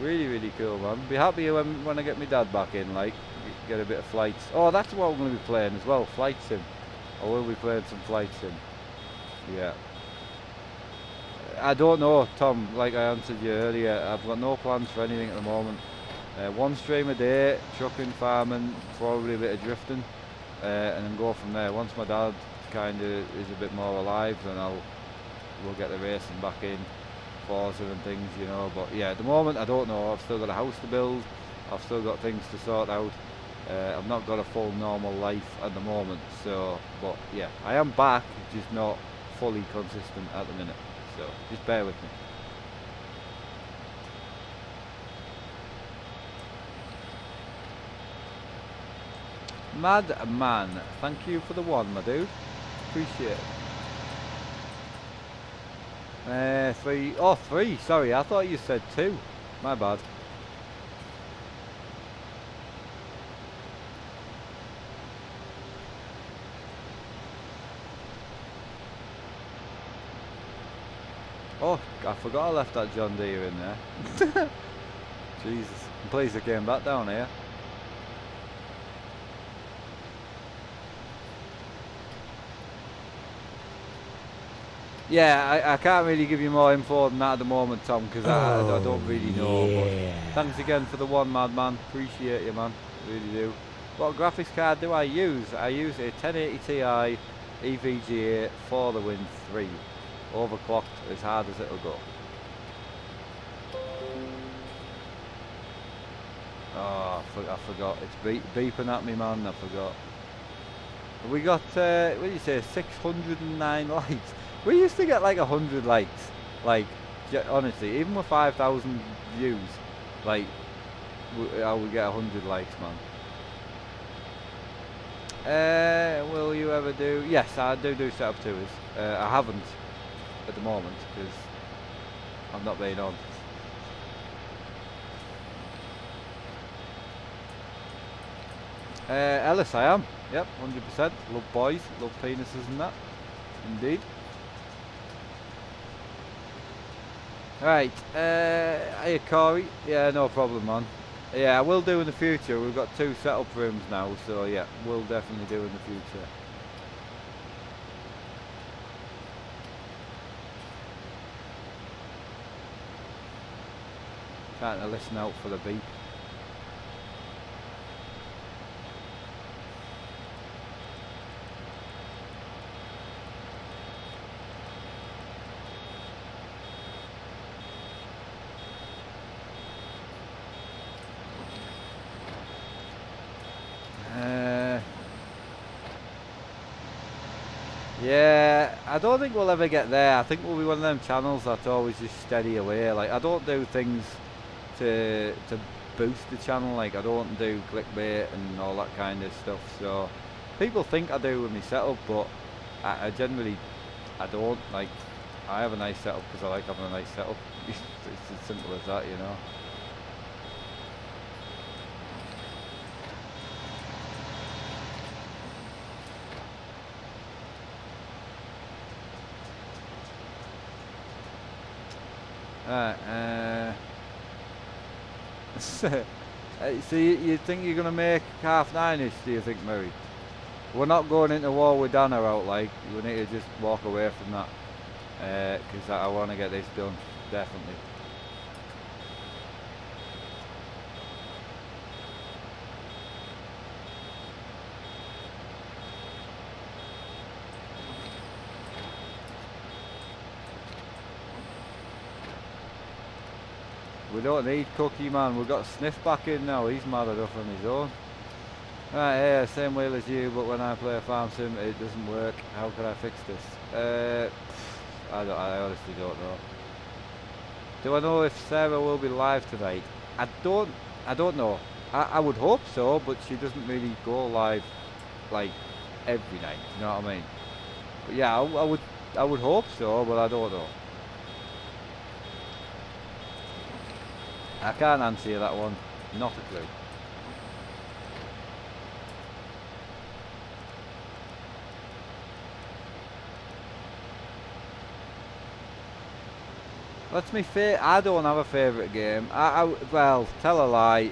Really, really cool, man. Be happy when I get my dad back in, like, get a bit of flights. Oh, that's what I'm going to be playing as well, flight sim. I will be playing some flight sim. Yeah. I don't know, Tom, like I answered you earlier, I've got no plans for anything at the moment. One stream a day, trucking, farming, probably a bit of drifting, and then go from there. Once my dad kind of is a bit more alive, then we'll get the racing back in. Forza and things, you know, but yeah, at the moment I don't know. I've still got a house to build, I've still got things to sort out. I've not got a full normal life at the moment, so, but yeah, I am back, just not fully consistent at the minute, so just bear with me. Mad man, thank you for the one, my dude, appreciate it. 3, oh 3, sorry, I thought you said 2, my bad. Oh, I forgot I left that John Deere in there. Jesus. I'm pleased I came back down here. Yeah, I can't really give you more info than that at the moment, Tom, because I don't really know. But thanks again for the one, Madman. Appreciate you, man. Really do. What graphics card do I use? I use a 1080 Ti EVGA for the Win 3. Overclocked as hard as it'll go. Oh, I forgot. It's beeping at me, man. I forgot. We got, what do you say, 609 likes. We used to get like 100 likes. Like, honestly, even with 5,000 views, like, I would get 100 likes, man. Will you ever do? Yes, I do setup tours. I haven't at the moment because I'm not being on. Ellis, I am. Yep, 100%. Love boys, love penises and that. Indeed. Right, hey Corey. Yeah, no problem, man. Yeah, I will do in the future. We've got 2 setup rooms now, so yeah, we'll definitely do in the future. Trying to listen out for the beep. Yeah, I don't think we'll ever get there. I think we'll be one of them channels that's always just steady away. Like, I don't do things to boost the channel. Like, I don't do clickbait and all that kind of stuff. So people think I do with my setup, but I generally don't. Like, I have a nice setup because I like having a nice setup. It's as simple as that, you know. So you think you're going to make 9:30ish, do you think, Murray? We're not going into war with Dana out, like, we need to just walk away from that. Because I want to get this done, definitely. We don't need Cookie, man. We've got Sniff back in now. He's mad enough on his own. Right, yeah, same wheel as you, but when I play a farm sim, it doesn't work. How can I fix this? I honestly don't know. Do I know if Sarah will be live tonight? I don't know. I would hope so, but she doesn't really go live like every night. You know what I mean? But yeah, I would hope so, but I don't know. I can't answer you that one. Not a clue. What's my I don't have a favourite game. Well, tell a lie.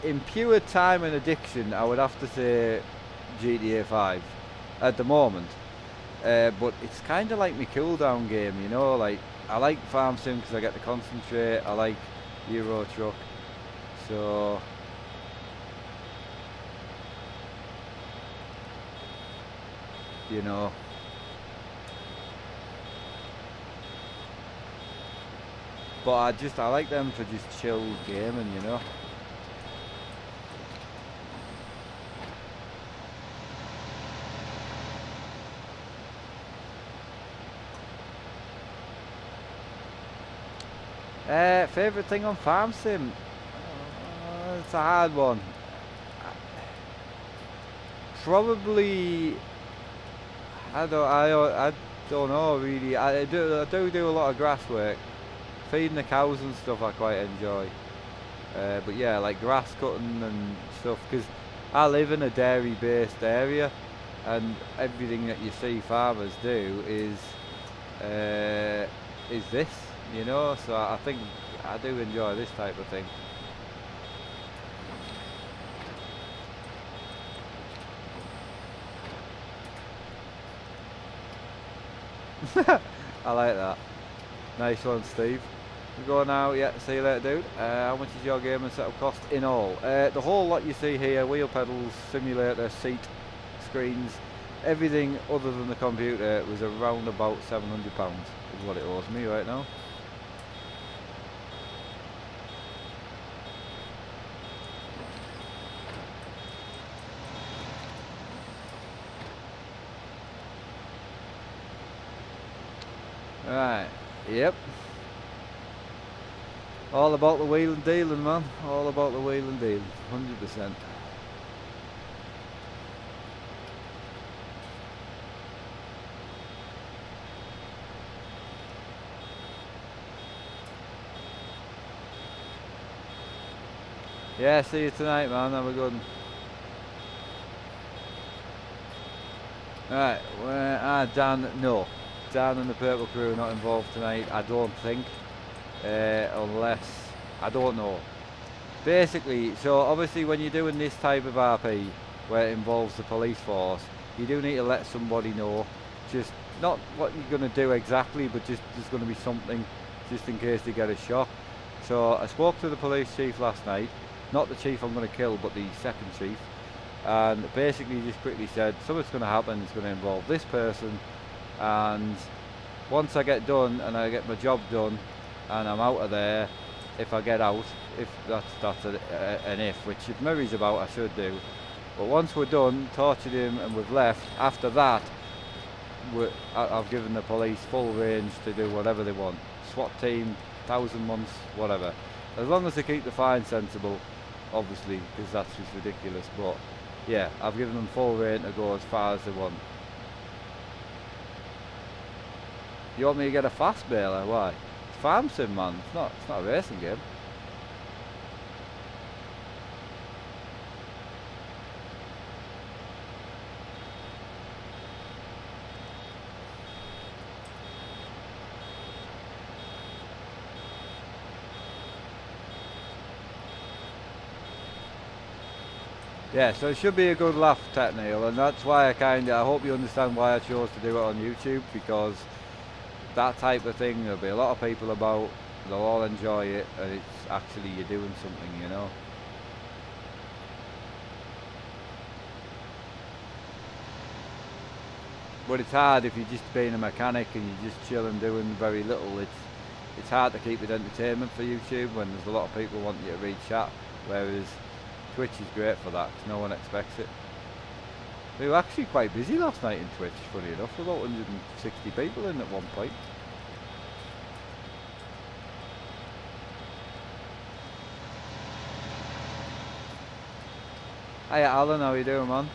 In pure time and addiction, I would have to say GTA 5 at the moment. But it's kind of like my cool down game, you know. Like, I like Farm Sim because I get to concentrate. I like Euro Truck. So you know. But I like them for just chill gaming, you know. Favourite thing on Farm Sim? It's a hard one. Probably, I don't know really. I do a lot of grass work. Feeding the cows and stuff I quite enjoy. But yeah, like grass cutting and stuff, because I live in a dairy based area and everything that you see farmers do is this, you know, so I think I do enjoy this type of thing. I like that. Nice one, Steve. We go now. Yeah, see you later, dude. How much is your game and setup cost in all? The whole lot you see here, wheel pedals, simulator, seat, screens, everything other than the computer was around about £700 is what it owes me right now. Right, yep. All about the wheel and dealing, man. All about the wheel and dealing, 100%. Yeah, see you tonight, man. Have a good one. Right, Dan, no. Dan and the Purple Crew are not involved tonight, I don't think. Unless, I don't know. Basically, so obviously when you're doing this type of RP, where it involves the police force, you do need to let somebody know. Just, not what you're going to do exactly, but just there's going to be something, just in case they get a shock. So I spoke to the police chief last night. Not the chief I'm going to kill, but the second chief. And basically just quickly said, something's going to happen, it's going to involve this person. And once I get done, and I get my job done, and I'm out of there, if I get out, if that's an if, which if Murray's about, I should do. But once we're done, tortured him, and we've left, after that, I've given the police full range to do whatever they want. SWAT team, 1,000 months, whatever. As long as they keep the fine sensible, obviously, because that's just ridiculous. But yeah, I've given them full reign to go as far as they want. You want me to get a fast bailer? Why? It's farm sim, man. It's not a racing game. Yeah, so it should be a good laugh, Techneil, and that's why I hope you understand why I chose to do it on YouTube, because that type of thing, there'll be a lot of people about, they'll all enjoy it, and it's actually you're doing something, you know. But it's hard if you're just being a mechanic and you're just chilling doing very little. It's hard to keep it entertainment for YouTube when there's a lot of people wanting you to read chat, whereas Twitch is great for that because no one expects it. We were actually quite busy last night in Twitch, funny enough, about 160 people in at one point. Hiya Alan, how you doing, man?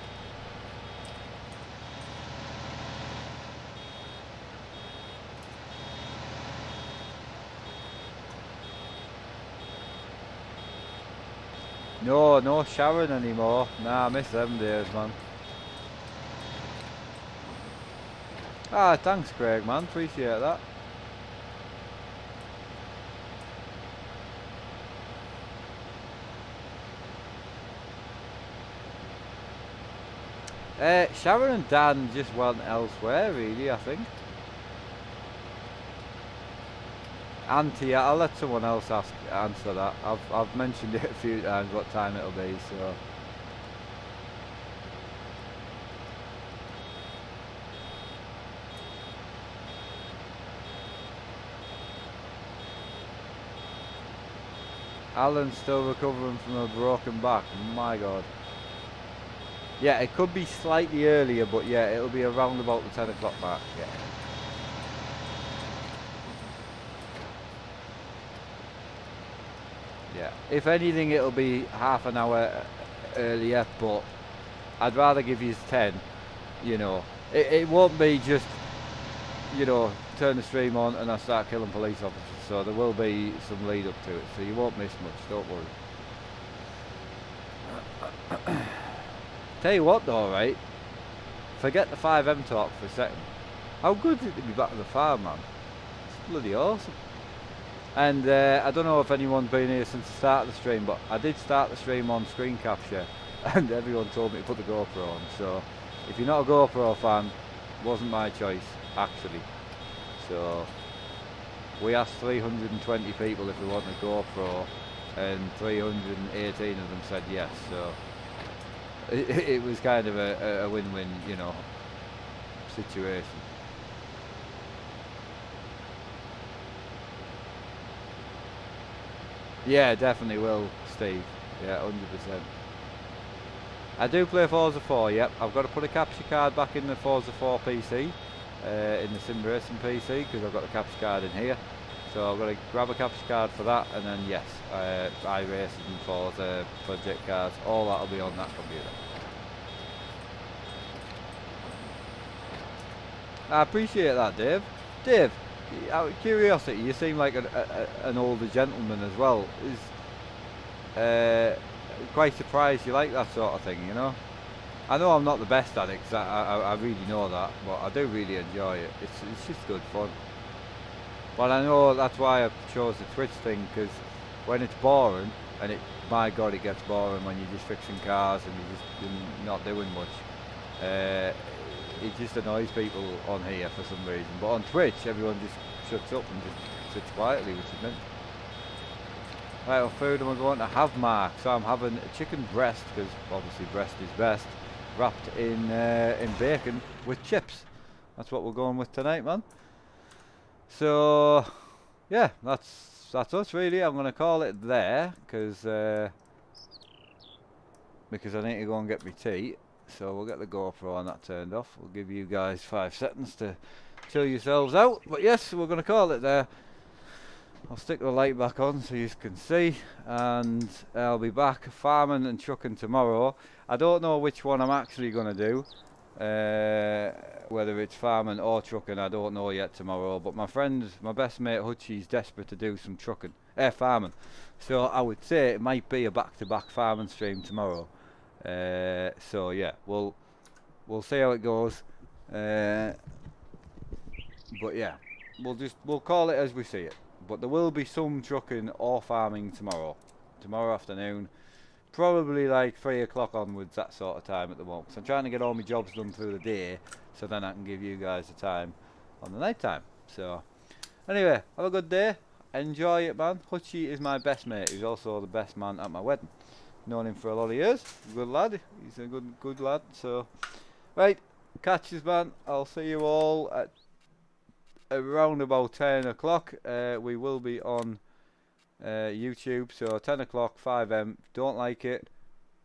No Sharon anymore. Nah, I miss them days, man. Ah, thanks Craig, man, appreciate that. Sharon and Dan just went elsewhere, really, I think. Auntie, I'll let someone else answer that. I've mentioned it a few times what time it'll be, so. Alan's still recovering from a broken back, my god. Yeah, it could be slightly earlier, but yeah, it'll be around about the 10 o'clock mark, yeah. Yeah, if anything it'll be half an hour earlier, but I'd rather give you 10, you know. It won't be just, you know, turn the stream on and I start killing police officers, so there will be some lead up to it, so you won't miss much, don't worry. Tell you what though, right, forget the 5M talk for a second. How good is it to be back at the farm, man? It's bloody awesome. And I don't know if anyone's been here since the start of the stream, but I did start the stream on screen capture and everyone told me to put the GoPro on. So if you're not a GoPro fan, it wasn't my choice, actually. So we asked 320 people if we want a GoPro, and 318 of them said yes. So it was kind of a win-win, you know, situation. Yeah, definitely will, Steve. Yeah, 100%. I do play Forza 4, yep. I've got to put a capture card back in the Forza 4 PC, in the Sim Racing PC, because I've got the capture card in here. So I've got to grab a capture card for that, and then yes, iRacing and Forza project cards, all that will be on that computer. I appreciate that, Dave. Dave, out of curiosity, you seem like an older gentleman as well. Is quite surprised you like that sort of thing, you know. I know I'm not the best at it, because I really know that, but I do really enjoy it. It's just good fun. But I know that's why I chose the Twitch thing, because when it's boring, and my God, it gets boring when you're just fixing cars and you're not doing much. It just annoys people on here for some reason. But on Twitch, everyone just shuts up and just sits quietly, which is mint. Right, what food am I going to have, Mark? So I'm having a chicken breast, because obviously breast is best, wrapped in bacon with chips. That's what we're going with tonight, man. So yeah, that's us really. I'm going to call it there, because I need to go and get my tea. So we'll get the GoPro on that turned off. We'll give you guys 5 seconds to chill yourselves out. But yes, we're going to call it there. I'll stick the light back on so you can see, and I'll be back farming and trucking tomorrow. I don't know which one I'm actually going to do, whether it's farming or trucking, I don't know yet tomorrow. But my best mate Hutchie's desperate to do some farming, so I would say it might be a back-to-back farming stream tomorrow. So yeah, we'll see how it goes. But yeah, we'll call it as we see it. But there will be some trucking or farming tomorrow afternoon, probably like 3 o'clock onwards, that sort of time at the moment. So I'm trying to get all my jobs done through the day, so then I can give you guys the time on the night time. So anyway, have a good day, enjoy it, man. Hutchie is my best mate. He's also the best man at my wedding. Known him for a lot of years. Good lad. He's a good lad. So right, catch us, man. I'll see you all at around about 10 o'clock. We will be on YouTube, so 10 o'clock, 5M. Don't like it,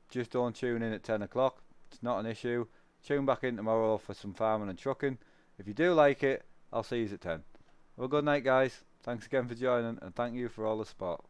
just don't tune in at 10 o'clock. It's not an issue. Tune back in tomorrow for some farming and trucking. If you do like it, I'll see you at 10. Have a good night, guys. Thanks again for joining, and thank you for all the support.